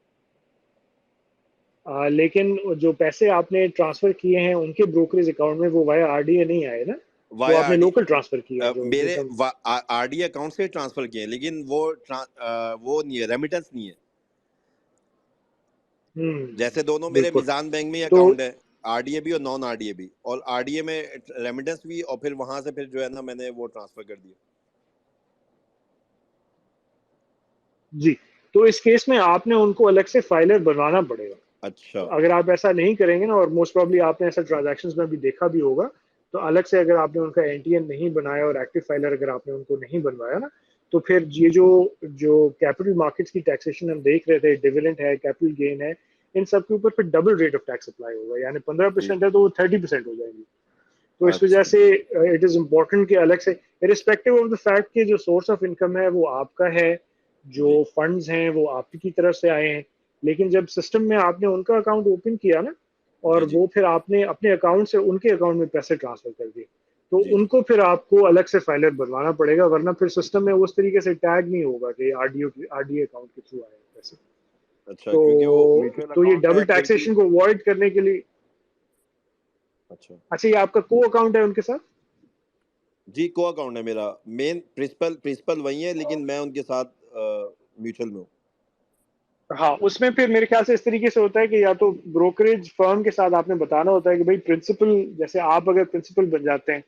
Speaker 2: لیکن جو پیسے آپ نے ٹرانسفر کیے ہیں ان کے بروکریج اکاؤنٹ میں وہ وایا آر ڈی اے نہیں آئے نا، وہ آپ نے لوکل ٹرانسفر کیے ہیں.
Speaker 4: میرے آر ڈی اکاؤنٹ سے ٹرانسفر کیے ہیں لیکن وہ نہیں ہے، ریمیٹنس نہیں ہے. جیسے دونوں میرے میزان بینک میں اکاؤنٹ ہے، آر ڈی اے بھی اور نان آر ڈی اے بھی، اور آر ڈی اے میں ریمیٹنس بھی، اور پھر وہاں سے پھر جو ہے نا میں نے وہ ٹرانسفر کر دیا.
Speaker 2: جی تو اس کیس میں آپ نے ان کو الگ سے فائلر بنوانا پڑے گا.
Speaker 4: اچھا،
Speaker 2: اگر آپ ایسا نہیں کریں گے نا، اور موسٹ پرابلی آپ نے ایسا ٹرانزیکشنز میں بھی دیکھا بھی ہوگا، تو الگ سے اگر آپ نے ان کا این ٹی این نہیں بنایا اور ایکٹیو فائلر اگر آپ نے ان کو نہیں بنوایا نا، تو پھر یہ جو کیپٹل مارکیٹس کی ٹیکسیشن ہم دیکھ رہے تھے، ڈیویڈنڈ ہے، کیپٹل گین ہے، ان سب کے اوپر پھر double rate of tax apply ہوگا. یعنی 15% ہے تو وہ 30% ہو جائیں گی. تو اس وجہ سے اٹ از امپورٹنٹ کہ الگ سے ارسپیکٹو آف دا فیکٹ کہ جو سورس آف انکم ہے وہ آپ کا ہے، جو فنڈز ہیں وہ آپ کی طرف سے آئے ہیں، لیکن جب سسٹم میں آپ نے ان کا اکاؤنٹ اوپن کیا نا اور
Speaker 4: جی
Speaker 2: وہ پھر آپ نے اپنے اکاؤنٹ سے ان کے اکاؤنٹ میں پیسے ٹرانسفر کر دیے، تو
Speaker 4: جی
Speaker 2: ان کو پھر آپ کو الگ سے فائلر بنوانا پڑے گا، ورنہ پھر سسٹم میں اس طریقے سے ٹیگ نہیں ہوگا کہ آر ڈی اے اکاؤنٹ کے تھرو آئے ہیں پیسے.
Speaker 4: اچھا، کیونکہ وہ میوچل
Speaker 2: تو یہ
Speaker 4: اکاؤنٹ ہے
Speaker 2: ڈبل
Speaker 4: پھر بھی.
Speaker 2: ٹیکسیشن کو اوائڈ کرنے کے لیے.
Speaker 4: اچھا
Speaker 2: اچھا، یہ آپ کا کو اکاؤنٹ ہے ان کے ساتھ؟
Speaker 4: جی، کو اکاؤنٹ ہے میرا، مین پرنسپل وہی ہے لیکن میں ان کے ساتھ میوچل میں ہوں.
Speaker 2: ہاں، اس میں پھر میرے خیال سے اس طریقے سے ہوتا ہے کہ یا تو بروکریج فرم کے ساتھ آپ نے بتانا ہوتا ہے کہ بھائی پرنسپل، جیسے آپ اگر پرنسپل بن جاتے ہیں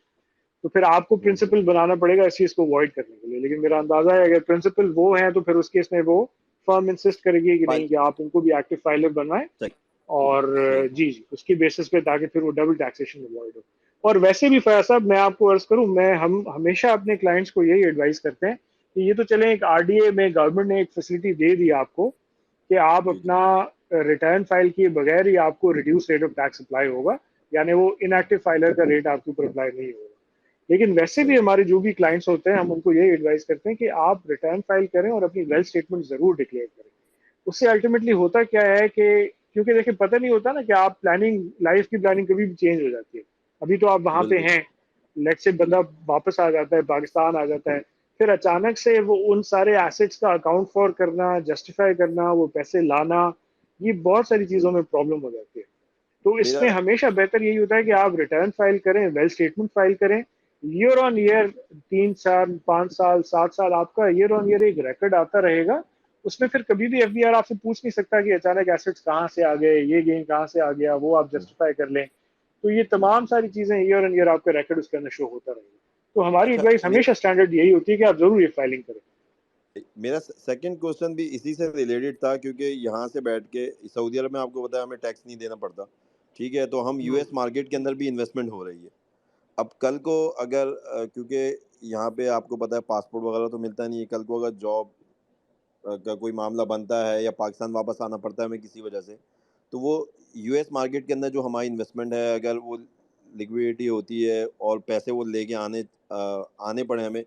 Speaker 2: تو پھر آپ کو پرنسپل بنانا پڑے گا اس چیز کو اوائڈ کرنے کے لیے، لیکن میرا اندازہ ہے اگر پرنسپل وہ ہیں تو پھر اس کیس میں وہ فرم انسسٹ کرے گی کہ
Speaker 4: فائل
Speaker 2: نہیں کہ آپ ان کو بھی ایکٹیو فائلر بنوائیں، اور
Speaker 4: ٹھیک.
Speaker 2: جی اس کی بیسس پہ، تاکہ پھر وہ ڈبل ٹیکسیشن اوائڈ ہو. اور ویسے بھی فیاض صاحب میں آپ کو عرض کروں، ہم ہمیشہ اپنے کلائنٹس کو یہی ایڈوائز کرتے ہیں کہ یہ تو چلیں ایک آر ڈی اے میں گورنمنٹ نے ایک فیسلٹی دے دی آپ کو کہ آپ
Speaker 4: جی جی
Speaker 2: اپنا ریٹرن فائل کیے بغیر ہی آپ کو reduce rate of tax apply ہوگا، یعنی وہ ان ایکٹیو فائلر کا ریٹ آپ کے اوپر اپلائی نہیں ہوگا. لیکن ویسے بھی
Speaker 4: صحیح.
Speaker 2: ہمارے جو بھی کلائنٹس ہوتے ہیں ہم ان کو یہی ایڈوائز کرتے ہیں کہ آپ ریٹرن فائل کریں اور اپنی ویلتھ اسٹیٹمنٹ ضرور ڈکلیئر کریں. اس سے الٹیمیٹلی ہوتا کیا ہے کہ کیونکہ دیکھیں پتہ نہیں ہوتا نا کہ آپ پلاننگ، لائف کی پلاننگ کبھی بھی چینج ہو جاتی ہے. ابھی تو آپ وہاں پہ
Speaker 4: بالکل
Speaker 2: ہیں، لیٹ سے بندہ واپس آ جاتا ہے، پاکستان آ جاتا ہے، پھر اچانک سے وہ ان سارے ایسٹس کا اکاؤنٹ فار کرنا، جسٹیفائی کرنا، وہ پیسے لانا، یہ بہت ساری چیزوں میں پرابلم ہو جاتی ہے. تو اس
Speaker 4: میرا.
Speaker 2: میں ہمیشہ بہتر یہی ہوتا ہے کہ آپ ریٹرن فائل کریں، ویل اسٹیٹمنٹ فائل کریں، ایئر آن ایئر 3 سال 5 سال 7 سال آپ کا ایئر آن ایئر ایک ریکارڈ آتا رہے گا. اس میں پھر کبھی بھی ایف بی آر آپ سے پوچھ نہیں سکتا کہ اچانک ایسٹس کہاں سے آ گئے، یہ گین کہاں سے آ گیا، وہ آپ جسٹیفائی کر لیں. تو یہ تمام ساری چیزیں ایئر آن ایئر آپ کا ریکارڈ اس کے اندر شو ہوتا رہے گا. تو ہماری
Speaker 4: اچھا،
Speaker 2: ایڈوائس ہمیشہ اسٹینڈرڈ یہی ہوتی ہے کہ آپ ضرور یہ فائلنگ کریں.
Speaker 4: میرا سیکنڈ کوشچن بھی اسی سے ریلیٹڈ تھا، کیونکہ یہاں سے بیٹھ کے سعودی عرب میں آپ کو بتایا ہمیں ٹیکس نہیں دینا پڑتا، ٹھیک ہے، تو ہم یو ایس مارکیٹ کے اندر بھی انویسٹمنٹ ہو رہی ہے. اب کل کو اگر کیونکہ یہاں پہ آپ کو پتہ ہے پاسپورٹ وغیرہ تو ملتا نہیں ہے، کل کو اگر جاب کا کوئی معاملہ بنتا ہے یا پاکستان واپس آنا پڑتا ہے ہمیں کسی وجہ سے، تو وہ یو ایس مارکیٹ کے اندر جو ہماری انویسٹمنٹ ہے اگر وہ لیکویڈیٹی ہوتی ہے اور پیسے وہ لے کے آنے پڑے ہمیں،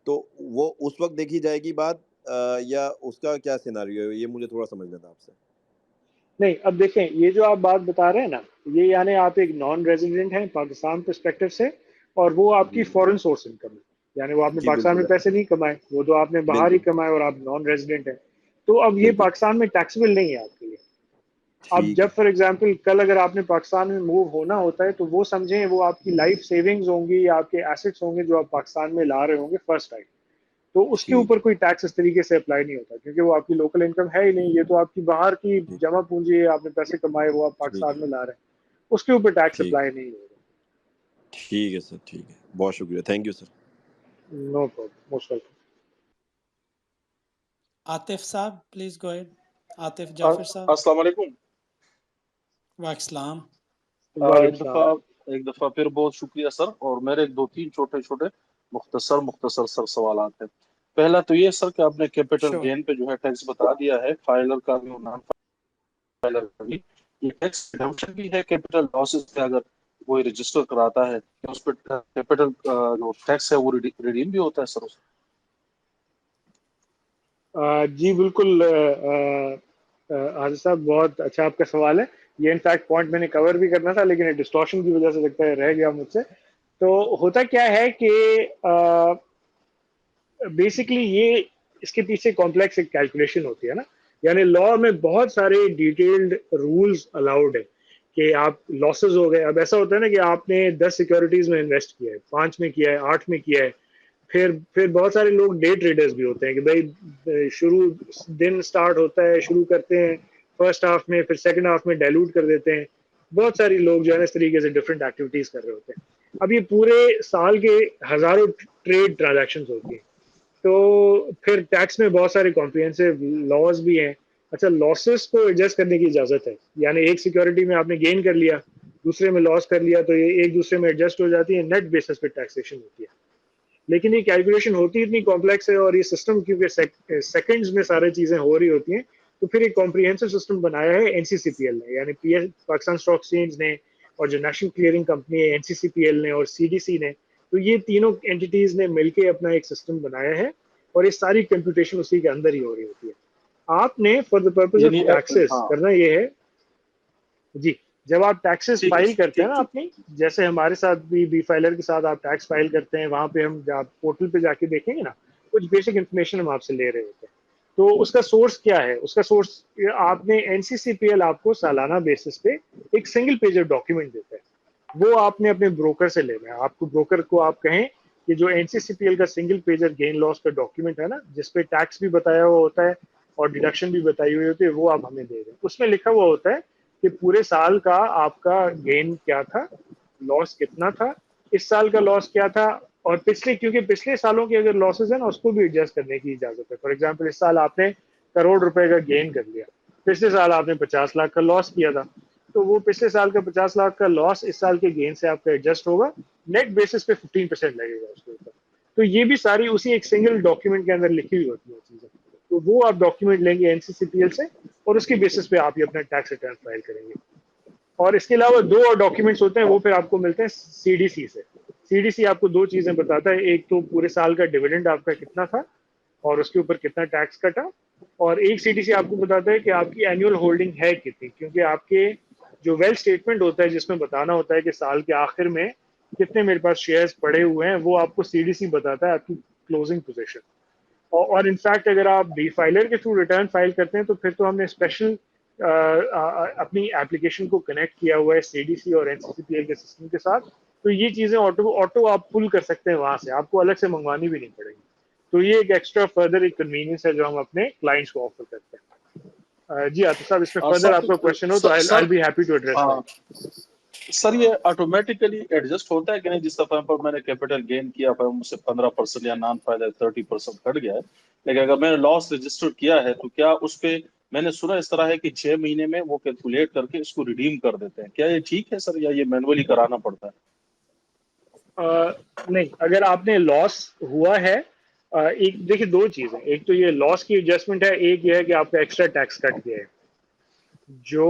Speaker 4: تو وہ اس وقت دیکھی جائے گی بات یا اس کا کیا سیناریو ہے، یہ مجھے تھوڑا سمجھنا تھا آپ سے.
Speaker 2: نہیں، اب دیکھیں یہ جو آپ بات بتا رہے ہیں نا، یہ یعنی آپ ایک نان ریزیڈنٹ ہیں پاکستان پرسپیکٹو سے، اور وہ آپ کی
Speaker 4: جی
Speaker 2: فورن سورس انکم ہے، یعنی وہ آپ نے
Speaker 4: جی
Speaker 2: پاکستان
Speaker 4: بالکل
Speaker 2: میں
Speaker 4: ہے،
Speaker 2: پیسے نہیں کمائے، وہ تو آپ نے باہر ہی
Speaker 4: بالکل
Speaker 2: کمائے اور آپ نان ریزیڈنٹ ہیں. تو اب یہ
Speaker 4: بالکل
Speaker 2: پاکستان میں ٹیکسیبل نہیں ہے آپ کے لیے. اب
Speaker 4: ٹھیک
Speaker 2: جب
Speaker 4: ہے.
Speaker 2: فار ایگزامپل کل اگر آپ نے پاکستان میں موو ہونا ہوتا ہے تو وہ سمجھیں وہ آپ کی لائف سیونگز ہوں گی یا آپ کے ایسٹس ہوں گے جو آپ پاکستان میں لا رہے ہوں گے فرسٹ ٹائم، تو اس کے
Speaker 4: ٹھیک
Speaker 2: اوپر کوئی ٹیکس اس طریقے سے اپلائی نہیں ہوتا، کیونکہ وہ آپ کی لوکل انکم ہے ہی نہیں، یہ تو آپ کی باہر کی
Speaker 4: ٹھیک
Speaker 2: جمع پونجی ہے، آپ نے پیسے کمائے وہ آپ
Speaker 4: ٹھیک
Speaker 2: پاکستان میں لا رہے ہیں، اس کے اوپر ٹیکس
Speaker 4: ٹھیک
Speaker 2: اپلائی نہیں ہوگا.
Speaker 4: ٹھیک ہے سر، ٹھیک ہے، بہت شکریہ، thank you sir.
Speaker 2: No problem, most welcome.
Speaker 1: Atif صاحب پلیز گو اہیڈ. عاطف جعفر صاحب.
Speaker 5: السلام علیکم.
Speaker 1: وعلیکم السلام.
Speaker 2: وعلیکم السلام.
Speaker 5: ایک دفعہ پھر بہت شکریہ سر، اور میرے 2-3 چھوٹے مختصر سر سوالات ہیں. پہلا تو یہ سر کہ آپ نے کیپٹل
Speaker 1: شور.
Speaker 5: گین پہ جو ہے ٹیکس بتا دیا ہے، فائلر کا بھی اور نان فائلر کا بھی. یہ ٹیکس ریڈمپشن بھی ہے کیپٹل لاسز پہ اگر وہ رجسٹر کراتا ہے، اس پہ کیپٹل جو ٹیکس ہے وہ ریڈیم بھی ہوتا ہے سر؟
Speaker 2: جی بالکل حاجی صاحب، بہت اچھا آپ کا سوال ہے. یہ انفیکٹ پوائنٹ میں نے کور بھی کرنا تھا لیکن ڈسٹورشن کی وجہ سے لگتا ہے رہ گیا مجھ سے. تو ہوتا کیا ہے کہ بیسکلی یہ اس کے پیچھے کمپلیکس ایک کیلکولیشن ہوتی ہے نا، یعنی لا میں بہت سارے ڈیٹیلڈ رولز الاؤڈ ہے کہ آپ لاسز ہو گئے. اب ایسا ہوتا ہے نا کہ آپ نے 10 سیکورٹیز میں انویسٹ کیا ہے، 5 میں کیا ہے، 8 میں کیا ہے، پھر بہت سارے لوگ ڈے ٹریڈرز بھی ہوتے ہیں کہ بھائی شروع دن سٹارٹ ہوتا ہے، شروع کرتے ہیں فرسٹ ہاف میں، پھر سیکنڈ ہاف میں ڈائلوٹ کر دیتے ہیں. بہت سارے لوگ جو ہے اس طریقے سے ڈفرینٹ ایکٹیویٹیز کر رہے ہوتے ہیں. اب یہ پورے سال کے ہزاروں ٹریڈ ٹرانزیکشنز ہوتی ہیں، تو پھر ٹیکس میں بہت سارے کمپریہنسو لاز بھی ہیں. اچھا، لاسز کو ایڈجسٹ کرنے کی اجازت ہے، یعنی ایک سیکورٹی میں آپ نے گین کر لیا، دوسرے میں لاس کر لیا، تو یہ ایک دوسرے میں ایڈجسٹ ہو جاتی ہے، نیٹ بیسس پہ ٹیکسیشن ہوتی ہے. لیکن یہ کیلکولیشن ہوتی اتنی کمپلیکس ہے، اور یہ سسٹم کیونکہ سیکنڈز میں ساری چیزیں ہو رہی ہوتی ہیں، تو پھر ایک کمپریہنسو سسٹم بنایا ہے N C C P L نے، یعنی پاکستان اسٹاک ایکسچینج نے، اور جو نیشنل کلیئرنگ کمپنی ہے N C C P L نے اور سی ڈی سی نے. تو یہ تینوں اینٹیز نے مل کے اپنا ایک سسٹم بنایا ہے، اور یہ ساری کمپیوٹیشن اسی کے اندر ہی ہو رہی ہوتی ہے. آپ نے فار دا پرپز آف
Speaker 5: یعنی
Speaker 2: ٹیکسز
Speaker 5: ہاں
Speaker 2: کرنا یہ ہے جی جب آپ ٹیکسز
Speaker 5: ٹھیک ہے
Speaker 2: فائل کرتے ہیں نا
Speaker 5: ٹھیک
Speaker 2: اپنی، جیسے ہمارے ساتھ بھی بی فائلر کے ساتھ آپ ٹیکس فائل کرتے ہیں، وہاں پہ ہم پورٹل پہ جا کے دیکھیں گے نا، کچھ بیسک انفارمیشن ہم آپ سے لے رہے ہوتے ہیں. تو اس کا سورس کیا ہے؟ اس کا سورس آپ نے N C C P L آپ کو سالانہ بیسس پہ ایک سنگل پیجر ڈاکیومنٹ دیتا ہے، وہ آپ نے اپنے بروکر سے لینا ہے. آپ کو بروکر کو آپ کہیں کہ جو N C C P L کا سنگل پیجر گین لاس کا ڈاکیومنٹ ہے نا، جس پہ ٹیکس بھی بتایا ہوا ہوتا ہے اور ڈیڈکشن بھی بتائی ہوئی ہوتی ہے، وہ آپ ہمیں دے دیں. اس میں لکھا ہوا ہوتا ہے کہ پورے سال کا آپ کا گین کیا تھا، لاس کتنا تھا، اس سال کا لاس کیا تھا، اور پچھلے، کیونکہ پچھلے سالوں کے اگر لاسز ہیں نا، اس کو بھی ایڈجسٹ کرنے کی اجازت ہے. فار ایگزامپل اس سال آپ نے کروڑ روپے کا گین کر لیا، پچھلے سال آپ نے 50 لاکھ کا لاس کیا تھا، تو وہ پچھلے سال کا 50 لاکھ کا لاس اس سال کے گین سے آپ کا ایڈجسٹ ہوگا، نیٹ بیسس پہ 15% لگے گا اس کے اوپر. تو یہ بھی ساری اسی ایک سنگل ڈاکیومنٹ کے اندر لکھی ہوئی ہوتی ہے چیزیں. تو وہ آپ ڈاکیومنٹ لیں گے N C C P L سے، اور اس کی بیسس پہ آپ یہ اپنا ٹیکس ریٹرن فائل کریں گے. اور اس کے علاوہ 2 اور ڈاکیومنٹس ہوتے ہیں، وہ پھر آپ کو ملتے ہیں سی ڈی سی سے. سی ڈی سی آپ کو 2 چیزیں بتاتا ہے، ایک تو پورے سال کا ڈیویڈنڈ آپ کا کتنا تھا اور اس کے اوپر کتنا ٹیکس کٹا، اور ایک سی ڈی سی آپ کو بتاتا ہے کہ آپ کی اینوئل ہولڈنگ ہے کتنی، کیونکہ آپ کے جو ویلتھ اسٹیٹمنٹ ہوتا ہے جس میں بتانا ہوتا ہے کہ سال کے آخر میں کتنے میرے پاس شیئرز پڑے ہوئے ہیں، وہ آپ کو سی ڈی سی بتاتا ہے آپ کی کلوزنگ پوزیشن. اور انفیکٹ اگر آپ بی فائلر کے تھرو ریٹرن فائل کرتے ہیں تو پھر تو ہم نے اسپیشل اپنی ایپلیکیشن کو کنیکٹ کیا ہوا ہے سی ڈی سی اور N C C P L کے سسٹم کے ساتھ، تو یہ چیزیں آٹو آپ پل کر سکتے ہیں وہاں سے، آپ کو الگ سے منگوانی بھی نہیں پڑے گی. تو یہ ایک ایکسٹرا فردر ایک کنوینئنس ہے جو ہم اپنے کلائنٹس کو آفر کرتے ہیں. جی عاطف صاحب، اس میں فردر آپ کا کوشچن ہو تو
Speaker 5: سر
Speaker 2: I'll be happy to address that.
Speaker 5: سر یہ آٹومیٹیکلی ایڈجسٹ ہوتا ہے کہ نہیں؟ جس دفعہ پر میں نے کیپٹل گین کیا پھر مجھ سے 15% یا نان فائدہ 30% کٹ گیا ہے، لیکن اگر میں نے لاس رجسٹر کیا ہے تو کیا اس پہ، میں نے سنا اس طرح ہے کہ 6 مہینے میں وہ کیلکولیٹ کر کے اس کو ریڈیم کر دیتے ہیں، کیا یہ ٹھیک ہے سر یا یہ مینولی کرانا پڑتا ہے؟
Speaker 2: نہیں، اگر آپ نے لاس ہوا ہے، ایک دیکھیے 2 چیزیں، ایک تو یہ لاس کی ایڈجسٹمنٹ ہے، ایک یہ ہے کہ آپ کا ایکسٹرا ٹیکس کٹ گیا ہے. جو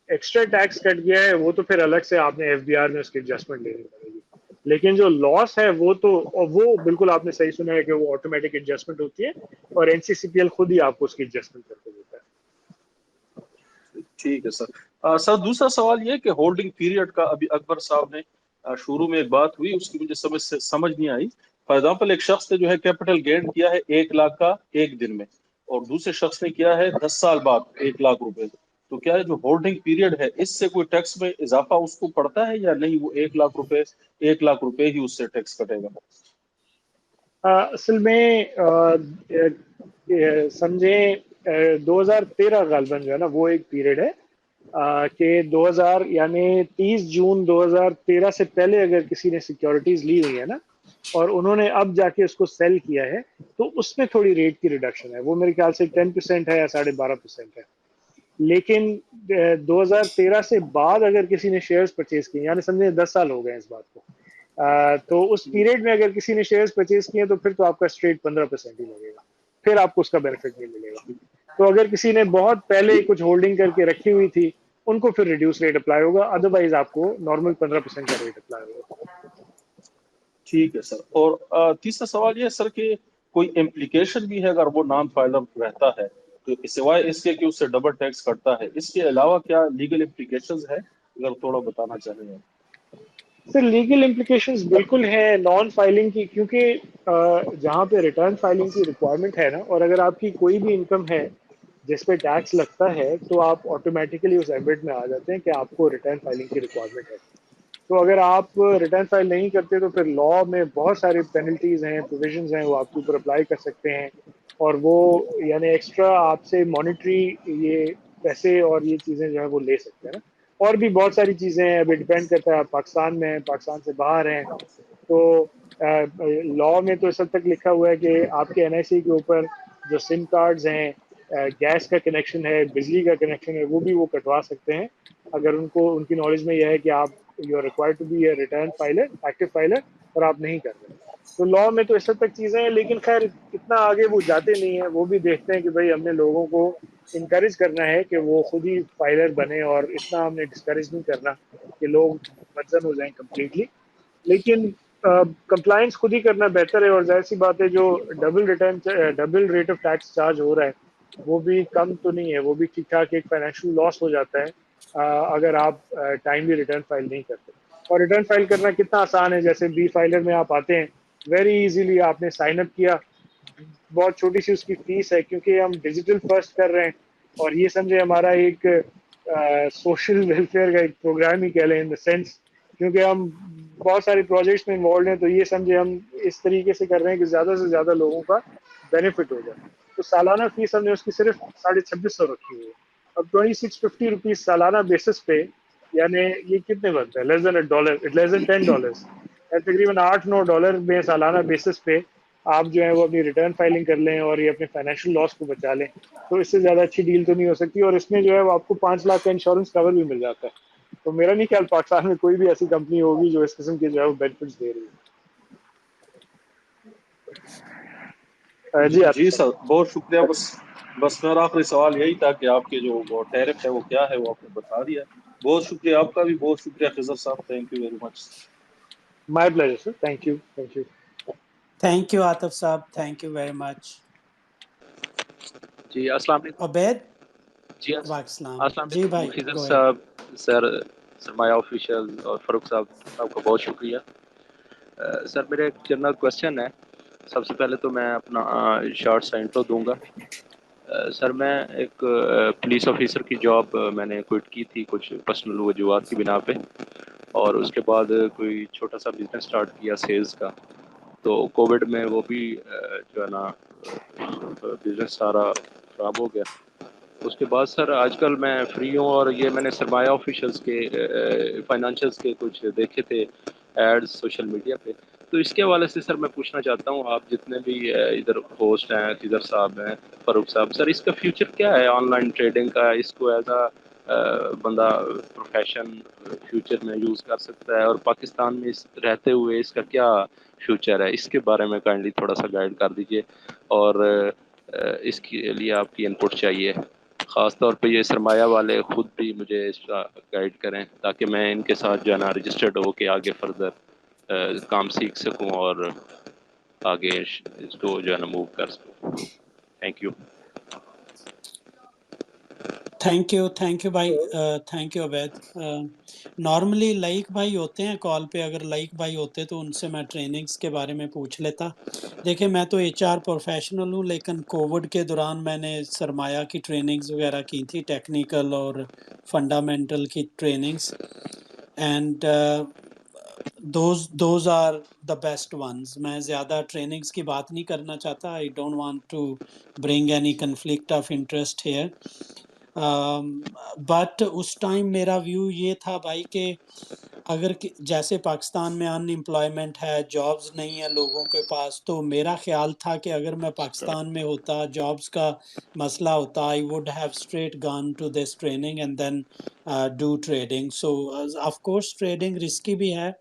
Speaker 2: ایکسٹرا ٹیکس کٹ گیا ہے وہ تو پھر الگ سے آپ نے ایف بی آر میں اس کی ایڈجسٹمنٹ لینی پڑے گی، لیکن جو لاس ہے وہ تو، وہ بالکل آپ نے صحیح سنا ہے کہ وہ آٹومیٹک ایڈجسٹمنٹ ہوتی ہے اور N C C P L خود ہی آپ کو اس کی ایڈجسٹمنٹ کر کے دیتا ہے.
Speaker 5: ٹھیک ہے سر. سر دوسرا سوال یہ کہ ہولڈنگ پیریڈ کا ابھی اکبر صاحب نے شروع میں ایک بات ہوئی، اس کی مجھے سمجھ نہیں آئی. فار ایگزامپل ایک شخص نے جو ہے کیپٹل گین کیا ہے 1 لاکھ کا ایک دن میں، اور دوسرے شخص نے کیا ہے 10 سال بعد 1 لاکھ روپے، تو کیا جو ہولڈنگ پیریڈ ہے اس سے کوئی ٹیکس میں اضافہ اس کو پڑتا ہے یا نہیں؟ وہ 1 لاکھ روپے ہی اس سے ٹیکس کٹے گا؟
Speaker 2: اصل میں سمجھیں 2013 غالباً جو ہے نا وہ ایک پیریڈ ہے کہ 2000 یعنی 30 جون 2013 سے پہلے اگر کسی نے سیکیورٹیز لی ہوئی ہے نا اور انہوں نے اب جا کے اس کو سیل کیا ہے تو اس میں تھوڑی ریٹ کی ریڈکشن ہے، وہ میرے خیال سے 10% ہے یا 12.5% ہے. لیکن 2013 سے بعد اگر کسی نے شیئرز پرچیز کیے، یعنی سمجھیں 10 سال ہو گئے اس بات کو، تو اس پیریڈ میں اگر کسی نے شیئرز پرچیز کیے تو پھر تو آپ کا اسٹریٹ 15% ہی لگے گا، پھر آپ کو اس کا بینیفٹ نہیں ملے گا. تو اگر کسی نے بہت پہلے کچھ ہولڈنگ کر کے رکھی ہوئی تھی ان کو پھر ریڈیوس ریٹ اپلائی ہوگا، ادروائز آپ کو نارمل 15% کا ریٹ اپلائی ہوگا.
Speaker 5: ٹھیک ہے سر. اور تیسرا سوال یہ ہے سر کہ کوئی امپلیکیشن بھی ہے اگر وہ نان فائلر رہتا ہے تو سوائے اس کے کہ اس سے ڈبل ٹیکس کٹتا ہے، اس کے علاوہ کیا لیگل امپلیکیشنز ہے؟ اگر تھوڑا بتانا چاہیں.
Speaker 2: سر لیگل امپلیکیشنز بالکل ہیں نان فائلنگ کی، کیونکہ جہاں پہ ریٹرن فائلنگ کی ریکوائرمنٹ ہے نا، اور اگر آپ کی کوئی بھی انکم ہے جس پہ ٹیکس لگتا ہے تو آپ آٹومیٹیکلی اس ایمبٹ میں آ جاتے ہیں کہ آپ کو ریٹرن فائلنگ کی ریکوائرمنٹ ہے. تو اگر آپ ریٹرن فائل نہیں کرتے تو پھر لا میں بہت ساری پینلٹیز ہیں، پروویژنز ہیں، وہ آپ کے اوپر اپلائی کر سکتے ہیں، اور وہ یعنی ایکسٹرا آپ سے مانیٹری یہ پیسے اور یہ چیزیں جو ہیں وہ لے سکتے ہیں نا. اور بھی بہت ساری چیزیں ہیں، ابھی ڈیپینڈ کرتا ہے آپ پاکستان میں ہیں، پاکستان سے باہر ہیں. تو لا میں تو اس حد تک لکھا ہوا ہے کہ آپ کے این آئی سی کے اوپر جو سم کارڈز ہیں، گیس کا کنیکشن ہے، بجلی کا کنیکشن ہے، وہ بھی وہ کٹوا سکتے ہیں اگر ان کو ان کی نالج میں یہ ہے کہ آپ you are required to be a return filer, active filer, اور آپ نہیں کر رہے. تو لا میں تو اس حد تک چیزیں ہیں، لیکن خیر اتنا آگے وہ جاتے نہیں ہیں. وہ بھی دیکھتے ہیں کہ بھائی ہم نے لوگوں کو انکریج کرنا ہے کہ وہ خود ہی فائلر بنے، اور اتنا ہم نے ڈسکریج نہیں کرنا کہ لوگ متزن ہو جائیں کمپلیٹلی. لیکن کمپلائنس خود ہی کرنا بہتر ہے، اور ظاہر سی بات ہے جو double rate of tax charge ہو رہا ہے وہ بھی کم تو نہیں ہے، وہ بھی ٹھیک ٹھاک ایک فائنینشیل لاس ہو جاتا ہے اگر آپ ٹائملی ریٹرن فائل نہیں کرتے. اور ریٹرن فائل کرنا کتنا آسان ہے, جیسے بی فائلر میں آپ آتے ہیں, ویری ایزیلی آپ نے سائن اپ کیا, بہت چھوٹی سی اس کی فیس ہے, کیونکہ ہم ڈیجیٹل فرسٹ کر رہے ہیں, اور یہ سمجھے ہمارا ایک سوشل ویلفیئر کا ایک پروگرام ہی کہہ لیں ان دا سینس, کیونکہ ہم بہت سارے پروجیکٹس میں انوالوڈ ہیں, تو یہ سمجھے ہم اس طریقے سے کر رہے ہیں کہ زیادہ سے زیادہ لوگوں کا بینیفٹ ہو جائے. تو سالانہ فیس ہم نے اس کی صرف 2650 رکھی ہوئی ہے. اب 2650 روپیز سالانہ بیسس پہ, یعنی یہ کتنے بنتا ہے, لیس دین $1, لیس دین $10, تقریباً $8-9 میں سالانہ بیسس پہ آپ جو ہے وہ اپنی ریٹرن فائلنگ کر لیں اور یہ اپنے فائنینشیل لاس کو بچا لیں. تو اس سے زیادہ اچھی ڈیل تو نہیں ہو سکتی, اور اس میں جو ہے وہ آپ کو 5 لاکھ کا انشورنس کور بھی مل جاتا ہے. تو میرا نہیں خیال پاکستان میں کوئی بھی ایسی کمپنی ہوگی جو اس قسم کے جو ہے وہ بینیفٹس دے رہی ہے. جی
Speaker 5: جی
Speaker 2: عاطف
Speaker 5: سر
Speaker 2: صاحب.
Speaker 5: بہت شکریہ. بس میرا آخری سوال یہی تھا کہ آپ کے جو وہ ٹیرف ہے وہ کیا ہے, وہ آپ نے بتا دیا. بہت شکریہ آپ کا بھی, بہت شکریہ خضر صاحب, thank you very much.
Speaker 2: My pleasure sir, thank you, thank you.
Speaker 1: Thank you Atif صاحب, تھینک یو ویری مچ.
Speaker 6: جی السلام علیکم.
Speaker 1: عبید.
Speaker 6: جی
Speaker 1: وعلیکم السلام.
Speaker 6: السلام
Speaker 1: جی
Speaker 6: علیکم
Speaker 1: بھائی
Speaker 6: خضر
Speaker 1: گو اہیڈ.
Speaker 6: صاحب, سر سرمایہ آفیشل اور فاروق صاحب, آپ کا بہت شکریہ. سر میرا ایک جنرل کوشچن ہے. سب سے پہلے تو میں اپنا شارٹ سا انٹرو دوں گا. سر میں ایک پولیس آفیسر کی جاب میں نے کوئٹ کی تھی کچھ پرسنل وجوہات کی بنا پہ, اور اس کے بعد کوئی چھوٹا سا بزنس سٹارٹ کیا سیلز کا. تو کووڈ میں وہ بھی جو ہے نا بزنس سارا خراب ہو گیا. اس کے بعد سر آج کل میں فری ہوں, اور یہ میں نے سرمایہ آفیشلس کے فائنانشلس کے کچھ دیکھے تھے ایڈز سوشل میڈیا پہ. تو اس کے حوالے سے سر میں پوچھنا چاہتا ہوں, آپ جتنے بھی ادھر ہوسٹ ہیں, خضر صاحب ہیں, فاروق صاحب, سر اس کا فیوچر کیا ہے آن لائن ٹریڈنگ کا؟ اس کو ایز بندہ پروفیشن فیوچر میں یوز کر سکتا ہے, اور پاکستان میں رہتے ہوئے اس کا کیا فیوچر ہے, اس کے بارے میں کائنڈلی تھوڑا سا گائیڈ کر دیجیے. اور اس کے لیے آپ کی انپٹ چاہیے, خاص طور پہ یہ سرمایہ والے خود بھی مجھے اس کا گائیڈ کریں, تاکہ میں ان کے ساتھ جو ہے نا رجسٹرڈ ہو کے آگے فردر کام سیکھ سکوں اور آگے اس کو جو ہے نا موو کر سکوں. Thank you.
Speaker 1: تھینک یو بھائی, thank you Obaid. Normally like بھائی ہوتے ہیں کال پہ, اگر لائک بھائی ہوتے تو ان سے میں ٹریننگز کے بارے میں پوچھ لیتا. دیکھیں میں تو HR پروفیشنل ہوں, لیکن کووڈ کے دوران میں نے سرمایہ کی ٹریننگز وغیرہ کی تھی, ٹیکنیکل اور فنڈامنٹل کی trainings, and those are the best ones. میں زیادہ ٹریننگز کی بات نہیں کرنا چاہتا, I don't want to bring any conflict of interest here. But اس ٹائم میرا ویو یہ تھا بھائی کہ اگر جیسے پاکستان میں ان امپلائمنٹ ہے, جابز نہیں ہے لوگوں کے پاس, تو میرا خیال تھا کہ اگر میں پاکستان میں ہوتا, جابز کا مسئلہ ہوتا, I would have straight gone to this training and then do trading. So of course trading risky بھی ہے,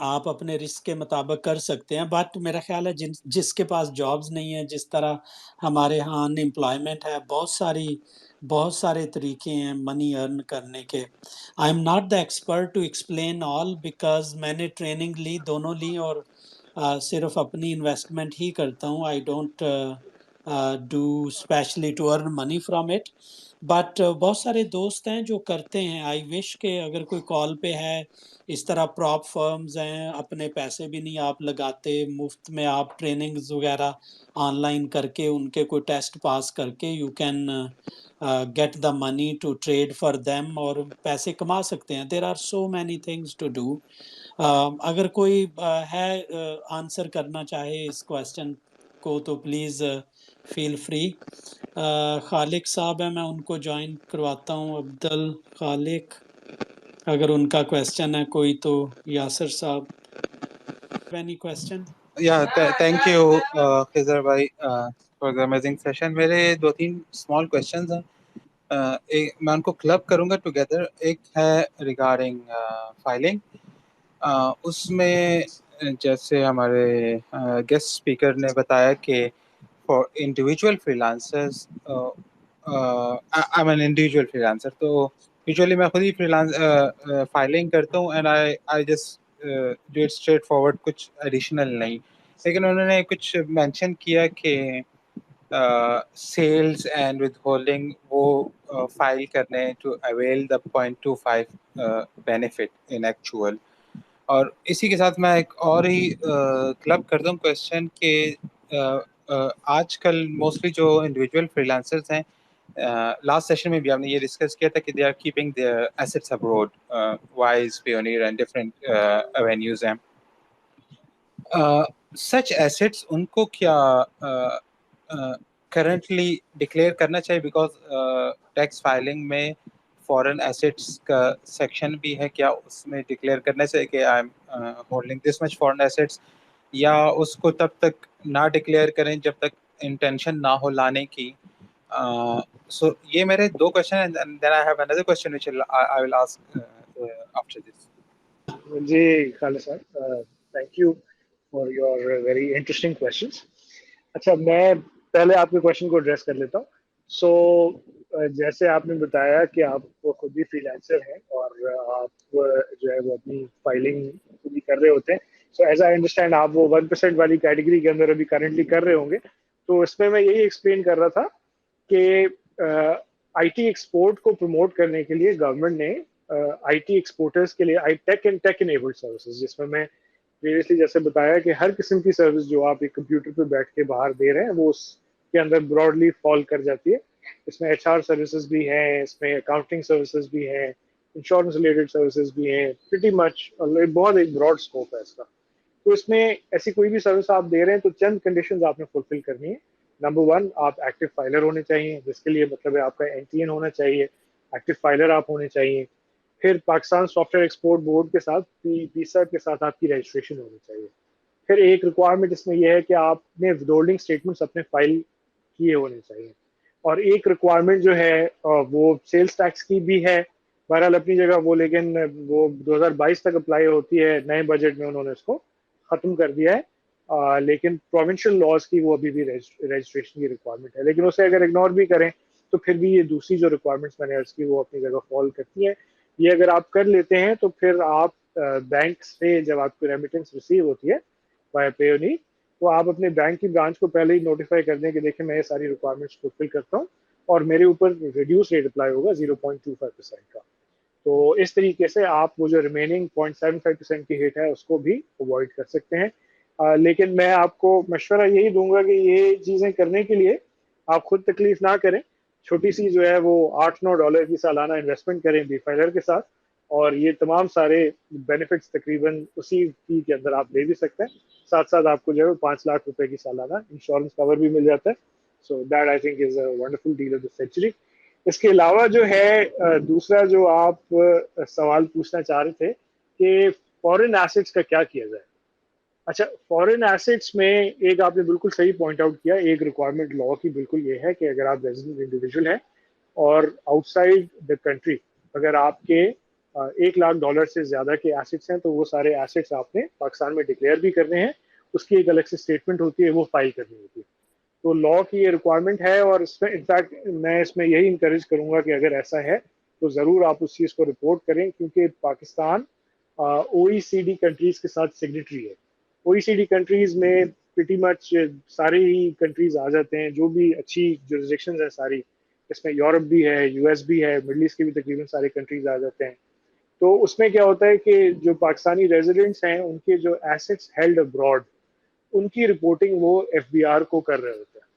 Speaker 1: آپ اپنے رسک کے مطابق کر سکتے ہیں, بٹ میرا خیال ہے جس کے پاس جابز نہیں ہے, جس طرح ہمارے ہاں ان امپلائمنٹ ہے, بہت سارے طریقے ہیں منی ارن کرنے کے. I am not the expert to explain all, because میں نے ٹریننگ لی, دونوں لی, اور صرف اپنی انویسٹمنٹ ہی کرتا ہوں. I don't do specially to earn money from it, but بہت سارے دوست ہیں جو کرتے ہیں. آئی وش کہ اگر کوئی کال پہ ہے, اس طرح پراپ فرمز ہیں, اپنے پیسے بھی نہیں آپ لگاتے, مفت میں آپ ٹریننگز وغیرہ آن لائن کر کے ان کے کوئی ٹیسٹ پاس کر کے you can get the money to trade for them, اور پیسے کما سکتے ہیں. There are so many things to do. اگر کوئی ہے آنسر کرنا چاہے اس کویسچن کو تو پلیز فیل فری. خالق صاحب ہیں, میں ان کو جوائن کرواتا ہوں, عبد الخالق, اگر ان کا کویسچن ہے کوئی تو. یاسر صاحب, اینی کویسچن؟
Speaker 7: تھینک یو خضر بھائی فار دا امیزنگ سیشن. میرے 2-3 اسمال کویشچنز ہیں, میں ان کو کلب کروں گا ٹوگیدر. ایک ہے ریگارڈنگ فائلنگ, اس میں جیسے ہمارے گیسٹ اسپیکر نے بتایا کہ for individual free lancers, I am an individual free lancer, تو یوزلی میں خود ہی فائلنگ کرتا ہوں, اینڈ آئی جسٹ جو اسٹریٹ فارورڈ, کچھ ایڈیشنل نہیں. لیکن انہوں نے کچھ مینشن کیا کہ sales and withholding وہ file کرنے to avail the 0.25 benefit in actual. اور اسی کے ساتھ میں ایک اور ہی کلب کرتا ہوں کویشچن کہ آج کل موسٹلی جو انڈیویجول فری لانسرز ہیں، لاسٹ سیشن میں بھی آپ نے یہ ڈسکس کیا تھا کہ they are keeping their assets abroad, Wise, Payoneer and different avenues ہیں. سچ ایسیٹس ان کو کیا کرنٹلی ڈکلیئر کرنا چاہیے؟ بیکاز ٹیکس فائلنگ میں فورن ایسیٹس کا سیکشن بھی ہے، کیا اس میں ڈکلیئر کرنا چاہیے کہ I M holding this much foreign assets, یا اس کو تب تک نہ ڈکلیئر کریں جب تک انٹینشن نہ ہو لانے کی؟ سو یہ میرے دو کویشچن ہیں. Then I have another question which I will ask after this.
Speaker 2: جی Khalid Sahab, thank you for your very interesting questions. اچھا، میں پہلے آپ کے کویشچن کو ایڈریس کر لیتا ہوں. سو جیسے آپ نے بتایا کہ آپ خود بھی فری لانسر ہیں اور آپ جو ہے وہ اپنی فائلنگ خود ہی کر رہے ہوتے ہیں. سو ایز آئی انڈرسٹینڈ آپ وہ 1% والی کیٹیگری کے اندر ابھی کرنٹلی کر رہے ہوں گے. تو اس میں یہی ایکسپلین کر رہا تھا کہ آئی ٹی ایکسپورٹ کو پروموٹ کرنے کے لیے گورنمنٹ نے آئی ٹی ایکسپورٹرز کے لیے ٹیک انیبلڈ سروسز، جس میں پریویسلی جیسے بتایا کہ ہر قسم کی سروس جو آپ ایک کمپیوٹر پہ بیٹھ کے باہر دے رہے ہیں وہ اس کے اندر براڈلی فال کر جاتی ہے. اس میں ایچ آر سروسز بھی ہیں، اس میں اکاؤنٹنگ سروسز بھی ہیں، انشورنس ریلیٹڈ سروسز بھی ہیں، پریٹی مچ بہت ایک براڈ اسکوپ ہے اس کا. تو اس میں ایسی کوئی بھی سروس آپ دے رہے ہیں تو چند کنڈیشنز آپ نے فلفل کرنی ہے. نمبر 1، آپ ایکٹیو فائلر ہونے چاہیے، جس کے لیے مطلب ہے آپ کا NTN ہونا چاہیے، ایکٹیو فائلر آپ ہونے چاہیے. پھر Pakistan soft where export board کے ساتھ PISA کے ساتھ آپ کی رجسٹریشن ہونی چاہیے. پھر ایک ریکوائرمنٹ اس میں یہ ہے کہ آپ نے ودہولڈنگ اسٹیٹمنٹس اپنے فائل کیے ہونے چاہیے. اور ایک ریکوائرمنٹ جو ہے وہ سیلز ٹیکس کی بھی ہے، بہرحال اپنی جگہ وہ، لیکن وہ 2022 تک اپلائی ہوتی ہے. نئے بجٹ میں انہوں نے اس کو ختم کر دیا ہے، لیکن پروونشل لاز کی وہ ابھی بھی رجسٹریشن کی ریکوائرمنٹ ہے. لیکن اسے اگر اگنور بھی کریں تو پھر بھی یہ دوسری جو ریکوائرمنٹس میں نے عرض کی وہ اپنی جگہ فال کرتی ہیں. یہ اگر آپ کر لیتے ہیں تو پھر آپ بینک سے جب آپ کو ریمیٹنس ریسیو ہوتی ہے بائی پیونی، تو آپ اپنے بینک کی برانچ کو پہلے ہی نوٹیفائی کر دیں کہ دیکھیں میں یہ ساری ریکوائرمنٹس فلفل کرتا ہوں اور میرے اوپر ریڈیوس ریٹ اپلائی ہوگا 0.25% کا. تو اس طریقے سے آپ وہ جو ریمیننگ 0.75% کی ہٹ ہے اس کو بھی اوائڈ کر سکتے ہیں. لیکن میں آپ کو مشورہ یہی دوں گا کہ یہ چیزیں کرنے کے لیے آپ خود تکلیف نہ کریں. چھوٹی سی جو ہے وہ $8-9 کی سالانہ انویسٹمنٹ کریں بی فائلر کے ساتھ، اور یہ تمام سارے بینیفٹس تقریباً اسی فی کے اندر آپ لے بھی سکتے ہیں. ساتھ ساتھ آپ کو جو ہے 5 لاکھ روپے کی سالانہ انشورنس کور بھی مل جاتا ہے. So that I think is a wonderful deal of the century. اس کے علاوہ جو ہے دوسرا جو آپ سوال پوچھنا چاہ رہے تھے کہ فورن ایسیٹس کا کیا کیا جائے. اچھا، فورن ایسیٹس میں ایک آپ نے بالکل صحیح پوائنٹ آؤٹ کیا، ایک ریکوائرمنٹ لا کی بالکل یہ ہے کہ اگر آپ ریزیڈنٹ انڈیویجول ہیں اور آؤٹ سائڈ دا کنٹری اگر آپ کے $1 لاکھ سے زیادہ کے ایسیٹس ہیں تو وہ سارے ایسیٹس آپ نے پاکستان میں ڈکلیئر بھی کرنے ہیں. اس کی ایک الگ سے اسٹیٹمنٹ ہوتی ہے، وہ فائل کرنی ہوتی ہے. تو لا کی یہ ریکوائرمنٹ ہے، اور اس میں انفیکٹ میں اس میں یہی انکریج کروں گا کہ اگر ایسا ہے تو ضرور آپ اس چیز کو رپورٹ کریں، کیونکہ پاکستان OECD کنٹریز کے ساتھ سگنیٹری ہے. OECD کنٹریز میں پریٹی مچ سارے ہی کنٹریز آ جاتے ہیں جو بھی اچھی جورسڈکشنز ہیں ساری. اس میں یورپ بھی ہے، US بھی ہے، مڈل ایسٹ کے بھی تقریباً سارے کنٹریز آ جاتے ہیں. تو اس میں کیا ہوتا ہے کہ جو پاکستانی ریزیڈنٹس ہیں ان کے جو ایسیٹس ہیلڈ ابراڈ ان کی رپورٹنگ وہ FBR کو کر رہے ہوتے ہیں.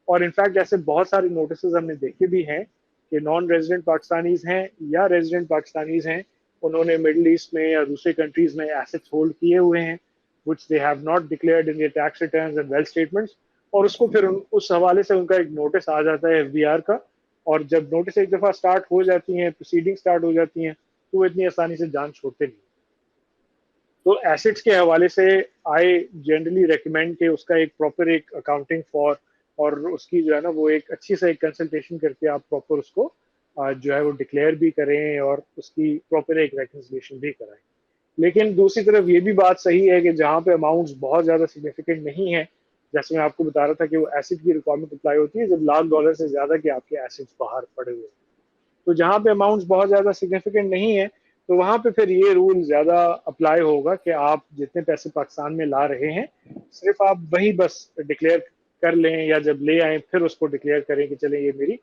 Speaker 2: اور انفیکٹ ایسے بہت سارے نوٹسز ہم نے دیکھے بھی ہیں کہ نان ریزیڈنٹ پاکستانیز ہیں یا ریزیڈنٹ پاکستانیز ہیں، انہوں نے مڈل ایسٹ میں یا دوسرے کنٹریز میں ایسیٹس ہولڈ کیے ہوئے ہیں which they have not declared in their tax returns and wealth statements، اور اس کو پھر اس حوالے سے ان کا ایک نوٹس آ جاتا ہے FBR کا. اور جب نوٹس ایک دفعہ سٹارٹ ہو جاتی ہیں، پروسیڈنگ سٹارٹ ہو جاتی ہیں، تو وہ اتنی آسانی سے جان چھوڑتے نہیں. تو ایسیٹس کے حوالے سے آئی جنرلی ریکمینڈ کہ اس کا ایک پراپر ایک اکاؤنٹنگ فار، اور اس کی جو ہے نا وہ ایک اچھی سے ایک کنسلٹیشن کر کے آپ پراپر اس کو جو ہے وہ ڈکلیئر بھی کریں اور اس کی پراپر ایک ریکنسلیشن بھی کرائیں. لیکن دوسری طرف یہ بھی بات صحیح ہے کہ جہاں پہ اماؤنٹس بہت زیادہ سگنیفیکنٹ نہیں ہیں، جیسے میں آپ کو بتا رہا تھا کہ وہ ایسیٹ کی ریکوائرمنٹ اپلائی ہوتی ہے جب $1 لاکھ سے زیادہ کے آپ کے ایسیٹس باہر پڑے ہوئے ہیں. تو جہاں پہ اماؤنٹس بہت زیادہ سگنیفیکنٹ نہیں ہیں تو وہاں پہ پھر یہ رول زیادہ اپلائی ہوگا کہ آپ جتنے پیسے پاکستان میں لا رہے ہیں صرف آپ وہی بس ڈکلیئر کر لیں یا جب لے آئیں پھر اس کو ڈکلیئر کریں کہ چلیں یہ میری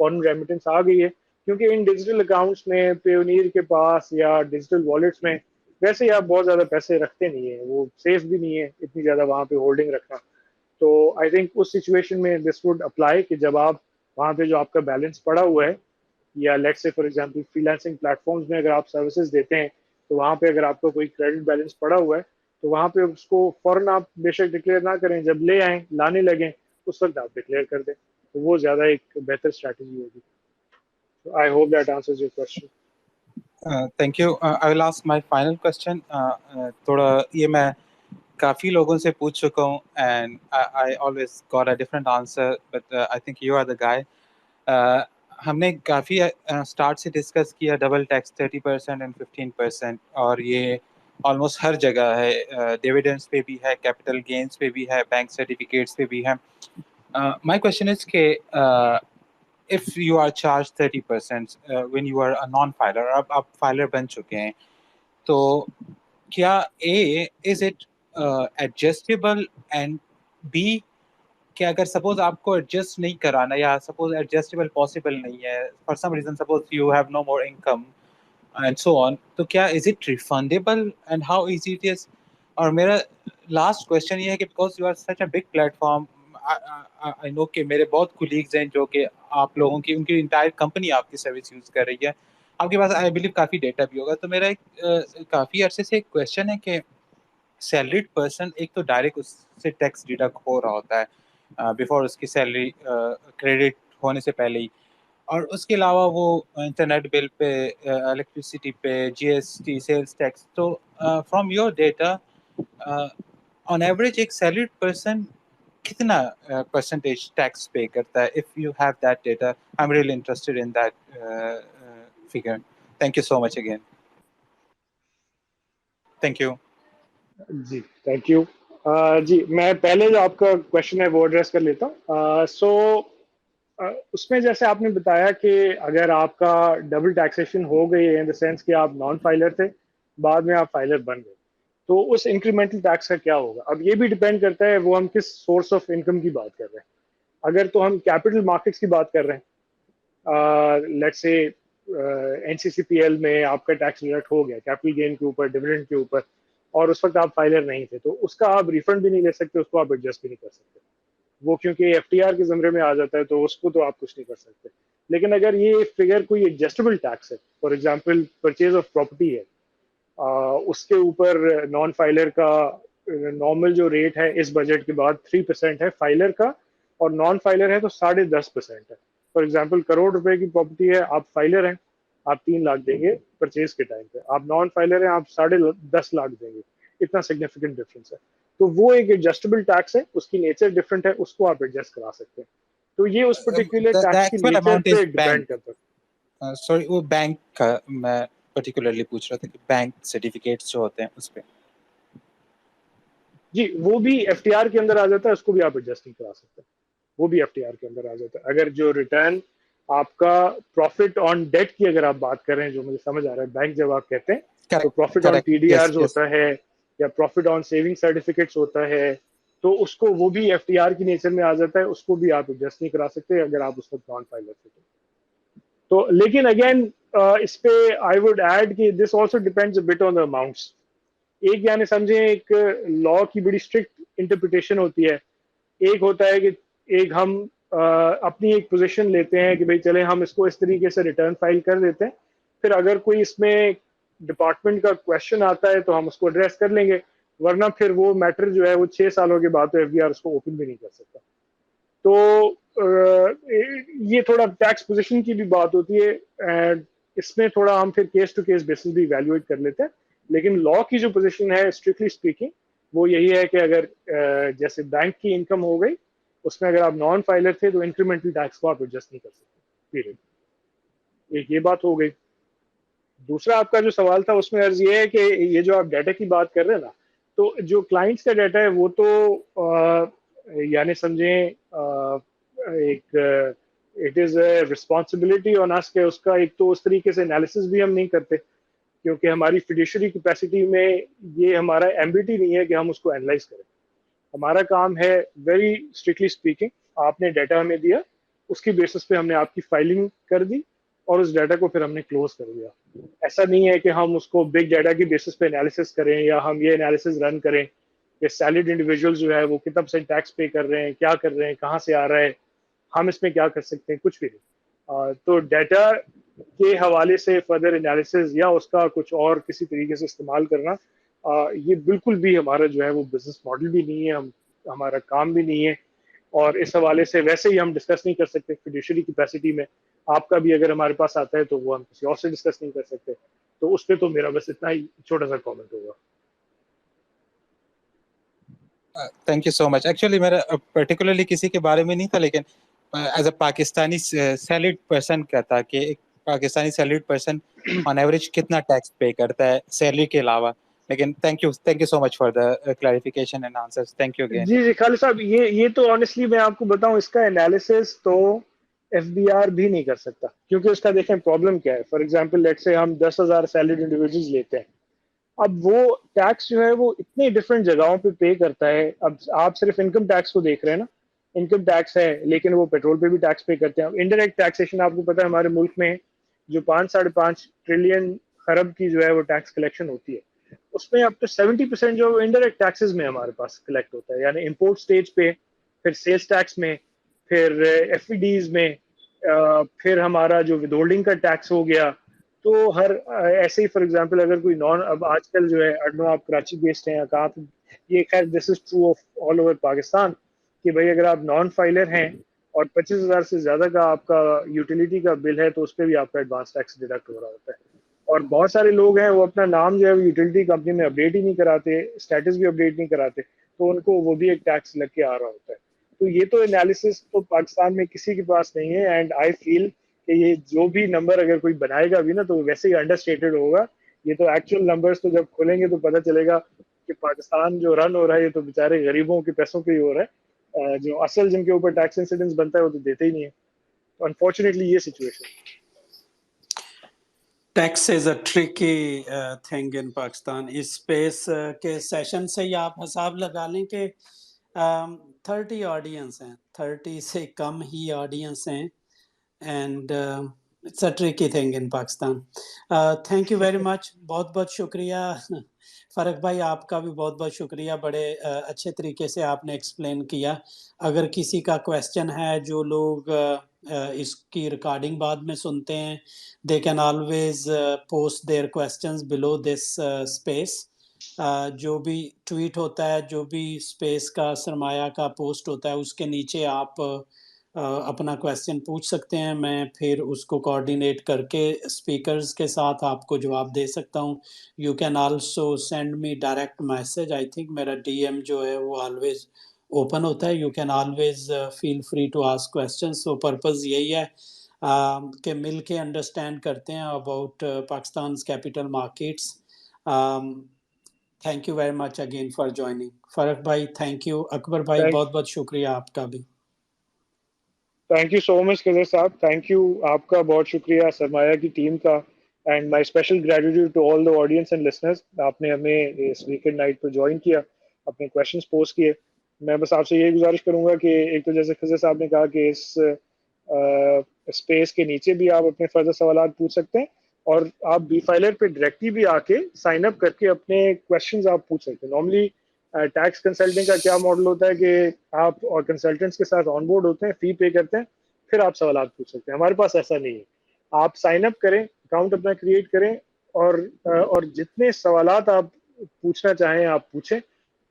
Speaker 2: فورن ریمیٹنس آ گئی ہے. کیونکہ ان ڈیجیٹل اکاؤنٹس میں پیونیر کے پاس یا ڈیجیٹل والیٹس میں ویسے ہی آپ بہت زیادہ پیسے رکھتے نہیں ہیں, وہ سیف بھی نہیں ہے اتنی زیادہ وہاں پہ ہولڈنگ رکھنا. تو آئی تھنک اس سچویشن میں دس وڈ اپلائی کہ جب آپ وہاں پہ جو آپ کا بیلنس پڑا ہوا ہے, یا لیٹ سے for example freelancing platforms میں اگر آپ سروسز دیتے ہیں تو وہاں پہ اگر آپ کا کوئی کریڈٹ بیلنس پڑا ہوا ہے تو وہاں پہ اس کو فوراً آپ بے شک ڈکلیئر نہ کریں, جب لے آئیں لانے لگیں اس وقت آپ ڈکلیئر کر دیں, تو وہ زیادہ ایک بہتر اسٹریٹجی ہوگی. I hope that answers your question.
Speaker 7: Thank you. I will ask my final question. تھوڑا یہ میں کافی لوگوں سے پوچھ چکا ہوں and I always got a different answer, but I think you are the guy. ہم نے کافی اسٹارٹ سے ڈسکس کیا ڈبل ٹیکس 30% اینڈ 15%, اور یہ آلموسٹ ہر جگہ ہے. ڈیویڈنڈس پہ بھی ہے, کیپٹل گینس پہ بھی ہے, بینک سرٹیفکیٹس پہ بھی ہے. مائی کوشچن از کہ if you are charged 30% when you are a non-filer, اب آپ فائلر بن چکے ہیں, تو کیا A is it adjustable and B کہ اگر سپوز آپ کو ایڈجسٹ نہیں کرانا یا سپوز ایڈجسٹیبل پاسبل نہیں ہے for some reason, suppose you have no more income and so on, تو کیا is it refundable and how easy it is? اور میرا لاسٹ کویشچن یہ ہے کہ because you are such a big platform, I know کہ میرے بہت کولیگز ہیں جو کہ آپ لوگوں کی ان کی انٹائر کمپنی آپ کی سروس یوز کر رہی ہے, آپ کے پاس آئی بلیو کافی ڈیٹا بھی ہوگا. تو میرا ایک کافی عرصے سے ایک کویشچن ہے کہ سیلریڈ پرسن ایک تو ڈائریکٹ اس سے ٹیکس ڈیڈکٹ ہو رہا ہوتا ہے بیفور اس کی سیلری کریڈٹ ہونے سے پہلے ہی, اور اس کے علاوہ وہ انٹرنیٹ بل پہ, الیکٹریسٹی پہ, G S T, sales tax. تو from your data on average ایک سیلریڈ پرسن کتنا پرسنٹیج ٹیکس پے کرتا ہے؟ If you have that data I am really interested in that figure. Thank you so much again. Thank you.
Speaker 2: جی thank you. جی میں پہلے جو آپ کا کویشچن ہے وہ ایڈریس کر لیتا ہوں. سو اس میں جیسے آپ نے بتایا کہ اگر آپ کا ڈبل ٹیکسیشن ہو گئی ہے ان دا سینس کہ آپ نان فائلر تھے بعد میں آپ فائلر بن گئے, تو اس انکریمنٹل ٹیکس کا کیا ہوگا؟ اب یہ بھی ڈپینڈ کرتا ہے وہ ہم کس سورس آف انکم کی بات کر رہے ہیں. اگر تو ہم کیپٹل مارکیٹس کی بات کر رہے ہیں, لیٹ سے N C C P L میں آپ کا ٹیکس ڈیڈکٹ ہو گیا کیپٹل گین کے اوپر, ڈویڈنڈ کے اوپر, اور اس وقت آپ فائلر نہیں تھے, تو اس کا آپ ریفنڈ بھی نہیں لے سکتے, اس کو آپ ایڈجسٹ بھی نہیں کر سکتے, وہ کیونکہ ایف ٹی آر کے زمرے میں آ جاتا ہے, تو اس کو تو آپ کچھ نہیں کر سکتے. لیکن اگر یہ فگر کوئی ایڈجسٹیبل ٹیکس ہے, for example purchase of property ہے, اس کے اوپر نان فائلر کا نارمل جو ریٹ ہے اس بجٹ کے بعد 3% ہے فائلر کا, اور نان فائلر ہے تو 10.5% ہے. فار ایگزامپل کروڑ روپے کی پراپرٹی ہے, آپ فائلر ہیں آپ 3 لاکھ دیں گے پرچیز کے ٹائم پہ, آپ نان فائلر ہیں آپ 10.5 لاکھ دیں گے, اتنا سگنیفیکنٹ ڈفرینس ہے. تو وہ ایک ایڈجسٹیبل ٹیکس ہے, اس کی نیچر ڈفرینٹ ہے, اس کو آپ ایڈجسٹ کرا سکتے ہیں. تو یہ اس پرٹیکولر
Speaker 7: The
Speaker 2: ٹیکس کی
Speaker 7: actual
Speaker 2: نیچر
Speaker 7: amount
Speaker 2: پہ
Speaker 7: is
Speaker 2: ڈپینڈ
Speaker 7: bank.
Speaker 2: کرتا ہے.
Speaker 7: سوری, وہ بینک کا میں پرٹیکولرلی پوچھ رہا تھا کہ بینک سرٹیفکیٹس جو ہوتے ہیں اس پہ.
Speaker 2: جی وہ بھی ایف ٹی آر کے اندر آ جاتا ہے, اس کو بھی آپ ایڈجسٹ نہیں کرا سکتے, وہ بھی ایف ٹی آر کے اندر آ جاتا ہے. اگر جو ریٹرن آپ کا پروفٹ آن ڈیٹ کی اگر آپ بات کر رہے ہیں, جو مجھے سمجھ آ رہا ہے بینک جب آپ کہتے ہیں, تو پروفٹ آن ٹی ڈی آرز ہوتا ہے یا پروفٹ آن سیونگ سرٹیفکیٹس ہوتا ہے, تو اس کو وہ بھی ایف ٹی آر کی نیچر میں آ جاتا ہے, اس کو بھی آپ ایڈجسٹ نہیں کرا سکتے اگر آپ اس وقت نان فائلر تھے. تو لیکن اگین اس پہ آئی وڈ ایڈ کہ this also depends a but on the amounts. ایک یعنی سمجھیں ایک لا کی بڑی اسٹرکٹ انٹرپریٹیشن ہوتی ہے, ایک ہوتا ہے کہ ایک ہم اپنی ایک پوزیشن لیتے ہیں کہ بھئی چلیں ہم اس کو اس طریقے سے ریٹرن فائل کر دیتے ہیں, پھر اگر کوئی اس میں ڈپارٹمنٹ کا کویشچن آتا ہے تو ہم اس کو ایڈریس کر لیں گے, ورنہ پھر وہ میٹر جو ہے وہ 6 سالوں کے بعد تو ایف بی آر اس کو اوپن بھی نہیں کر سکتا. تو یہ تھوڑا ٹیکس پوزیشن کی بھی بات ہوتی ہے, اس میں تھوڑا ہم پھر کیس ٹو کیس بیسس بھی ایویلویٹ کر لیتے ہیں. لیکن لا کی جو پوزیشن ہے اسٹرکٹلی اسپیکنگ وہ یہی ہے کہ اگر جیسے بینک کی انکم ہو گئی, اس میں اگر آپ نان فائلر تھے تو انکریمنٹل ٹیکس کو آپ ایڈجسٹ نہیں کر سکتے, پیریڈ. ایک یہ بات ہو گئی. دوسرا آپ کا جو سوال تھا اس میں عرض یہ ہے کہ یہ جو آپ ڈیٹا کی بات کر رہے ہیں نا, تو جو کلائنٹس کا ڈیٹا ہے وہ تو یعنی سمجھیں ایک it is a responsibility on اس کہ اس کا ایک تو اس طریقے سے انالیسس بھی ہم نہیں کرتے, کیونکہ ہماری فیڈیشری کیپیسٹی میں یہ ہمارا ایمبیٹی نہیں ہے کہ ہم اس کو اینالائز کریں. ہمارا کام ہے ویری اسٹرکٹلی اسپیکنگ، آپ نے ڈیٹا ہمیں دیا، اس کی بیسس پہ ہم نے آپ کی فائلنگ کر دی اور اس ڈیٹا کو پھر ہم نے کلوز کر دیا. ایسا نہیں ہے کہ ہم اس کو بگ ڈیٹا کی بیسس پہ انالیسس کریں یا ہم یہ انالیسس رن کریں کہ سیلڈ انڈیویجول جو ہے وہ کتنا پرسینٹ ٹیکس پے کر رہے ہیں، کیا کر رہے ہیں، کہاں سے آ رہا ہے، ہم اس میں کیا کر سکتے ہیں، کچھ بھی نہیں. تو ڈیٹا کے حوالے سے فردر انالیسز یا اس کا کچھ اور کسی طریقے سے استعمال کرنا یہ بالکل بھی ہمارا جو ہے وہ بزنس ماڈل بھی نہیں ہے، ہمارا کام بھی نہیں ہے. اور اس حوالے سے ویسے ہی ہم ڈسکس نہیں کر سکتے فیڈیوشری کیپیسٹی میں. آپ کا بھی اگر ہمارے پاس آتا ہے تو وہ ہم کسی اور سے ڈسکس نہیں کر سکتے. تو اس پہ تو میرا بس اتنا ہی چھوٹا سا کامنٹ ہوگا.
Speaker 7: Thank you so much. Actually میرا پرٹیکولرلی کسی کے بارے میں نہیں تھا، لیکن as a Pakistani salaried person کیا تھا کہ ایک Pakistani salaried person on average کتنا ٹیکس پے کرتا ہے سیلری کے علاوہ. لیکن thank you so much for the clarification and answers. Thank you again.
Speaker 2: جی خالد صاحب، یہ تو آنیسٹلی میں آپ کو بتاؤں، اس کا انالیسس تو ایف بی آر بھی نہیں کر سکتا، کیونکہ اس کا دیکھیں پرابلم کیا ہے. فار ایگزامپل لیٹ سے ہم 10,000 سیلریڈ انڈیویجولز لیتے ہیں، اب وہ ٹیکس جو ہے وہ اتنے ڈفرینٹ جگہوں پہ پے کرتا ہے. اب آپ صرف انکم ٹیکس کو دیکھ رہے ہیں نا، انکم ٹیکس ہے لیکن وہ پیٹرول پہ بھی ٹیکس پے کرتے ہیں. انڈائریکٹ ٹیکسیشن آپ کو پتا ہے ہمارے ملک میں جو 5.5 ٹریلین خرب کی جو ہے وہ ٹیکس کلیکشن ہوتی ہے، اس میں اب تو 70% جو انڈائریکٹ ٹیکسز میں ہمارے پاس کلیکٹ ہوتا ہے، یعنی امپورٹ سٹیج پہ، پھر سیلز ٹیکس میں، پھر ایف ای ڈیز میں، پھر ہمارا جو ود ہولڈنگ کا ٹیکس ہو گیا. تو ہر ایسے ہی فار ایگزامپل اگر کوئی اب آج کل جو ہے اڈنو آپ کراچی بیسڈ ہیں یا کہاں پہ، یہ خیر this is true of all over Pakistan کہ بھائی اگر آپ نان فائلر ہیں اور 25,000 سے زیادہ کا آپ کا یوٹیلیٹی کا بل ہے تو اس پہ بھی آپ کا ایڈوانس ٹیکس ڈیڈکٹ ہو رہا ہوتا ہے. اور بہت سارے لوگ ہیں وہ اپنا نام جو ہے یوٹیلیٹی کمپنی میں اپڈیٹ ہی نہیں کراتے، اسٹیٹس بھی اپڈیٹ نہیں کراتے، تو ان کو وہ بھی ایک ٹیکس لگ کے آ رہا ہوتا ہے. تو یہ تو انالیسس تو پاکستان میں کسی کے پاس نہیں ہے. اینڈ آئی فیل کہ یہ جو بھی نمبر اگر کوئی بنائے گا بھی نا تو ویسے ہی انڈر اسٹیٹڈ ہوگا. یہ تو ایکچوئل نمبرز تو جب کھولیں گے تو پتہ چلے گا کہ پاکستان جو رن ہو رہا ہے یہ تو بیچارے غریبوں کے پیسوں پہ ہی ہو رہا ہے. جو اصل جن کے اوپر ٹیکس انسیڈنس بنتا ہے وہ تو دیتے ہی نہیں ہے. انفارچونیٹلی یہ situation.
Speaker 1: Tax is a tricky thing in Pakistan. اس اسپیس کے سیشن سے ہی آپ حساب لگا لیں کہ 30 آڈینس ہیں، 30 سے کم ہی آڈینس ہیں. And it's a tricky thing in Pakistan. Thank you very much. بہت بہت شکریہ فرق بھائی، آپ کا بھی بہت بہت شکریہ. بڑے اچھے طریقے سے آپ نے ایکسپلین کیا. اگر کسی کا کویسچن ہے، جو لوگ اس کی ریکارڈنگ بعد میں سنتے ہیں، they can always post their questions below this space. جو بھی ٹویٹ ہوتا ہے، جو بھی اسپیس کا سرمایہ کا پوسٹ ہوتا ہے، اس کے نیچے آپ اپنا کویسچن پوچھ سکتے ہیں. میں پھر اس کو کوآرڈینیٹ کر کے اسپیکرز کے ساتھ آپ کو جواب دے سکتا ہوں. You can also send me direct message. I think میرا ڈی ایم جو ہے وہ آلویز اوپن ہوتا ہے. You can always feel free to ask question. So purpose یہی ہے کہ مل کے انڈرسٹینڈ کرتے ہیں اباؤٹ پاکستان's capital markets. Thank you very much again for joining. فرق بھائی تھینک یو. اکبر بھائی بہت بہت شکریہ آپ کا بھی.
Speaker 2: تھینک یو سو مچ خضر صاحب. تھینک یو آپ کا بہت شکریہ سرمایہ کی ٹیم کا. And my special gratitude to all the audience and listeners. آپ نے ہمیں اس ویکینڈ نائٹ پہ جوائن کیا، اپنے کویشچنس پوسٹ کیے. میں بس آپ سے یہ گزارش کروں گا کہ ایک تو جیسے خضر صاحب نے کہا کہ اس اسپیس کے نیچے بھی آپ اپنے فردر سوالات پوچھ سکتے ہیں، اور آپ بی فائلر پہ ڈائریکٹلی بھی آ کے سائن اپ کر کے اپنے کویشچنز آپ پوچھ سکتے ہیں. نارملی ٹیکس کنسلٹنگ کا کیا ماڈل ہوتا ہے کہ آپ اور کنسلٹنٹس کے ساتھ آن بورڈ ہوتے ہیں، فی پے کرتے ہیں، پھر آپ سوالات پوچھ سکتے ہیں. ہمارے پاس ایسا نہیں ہے. آپ سائن اپ کریں، اکاؤنٹ اپنا کریٹ کریں، اور جتنے سوالات آپ پوچھنا چاہیں آپ پوچھیں.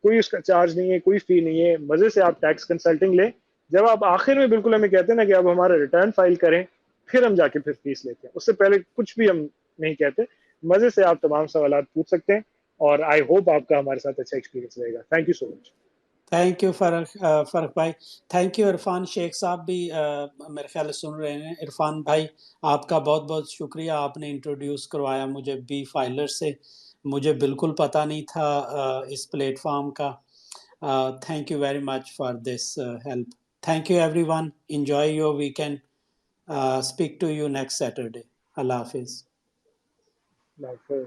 Speaker 2: کوئی اس کا چارج نہیں ہے، کوئی فی نہیں ہے. مزے سے آپ ٹیکس کنسلٹنگ لیں. جب آپ آخر میں بالکل ہمیں کہتے ہیں نا کہ اب ہمارا ریٹرن فائل کریں، پھر ہم جا کے پھر فیس لیتے ہیں. اس سے پہلے کچھ بھی ہم نہیں کہتے. مزے سے آپ تمام سوالات پوچھ سکتے ہیں، اور آئی ہوپ آپ کا ہمارے ساتھ اچھا ایکسپیرینس رہے گا. Thank you so much.
Speaker 1: Thank you فرق بھائی. Thank you. عرفان شیخ صاحب بھی میرے خیال سے سن رہے ہیں. عرفان بھائی آپ کا بہت بہت شکریہ. آپ نے انٹروڈیوس کروایا مجھے بی فائلر سے. مجھے بالکل پتہ نہیں تھا اس پلیٹ فارم کا. Thank you very much for this help. Thank you everyone. Enjoy your weekend. Speak to you next Saturday. اللہ حافظ.
Speaker 2: اللہ حافظ.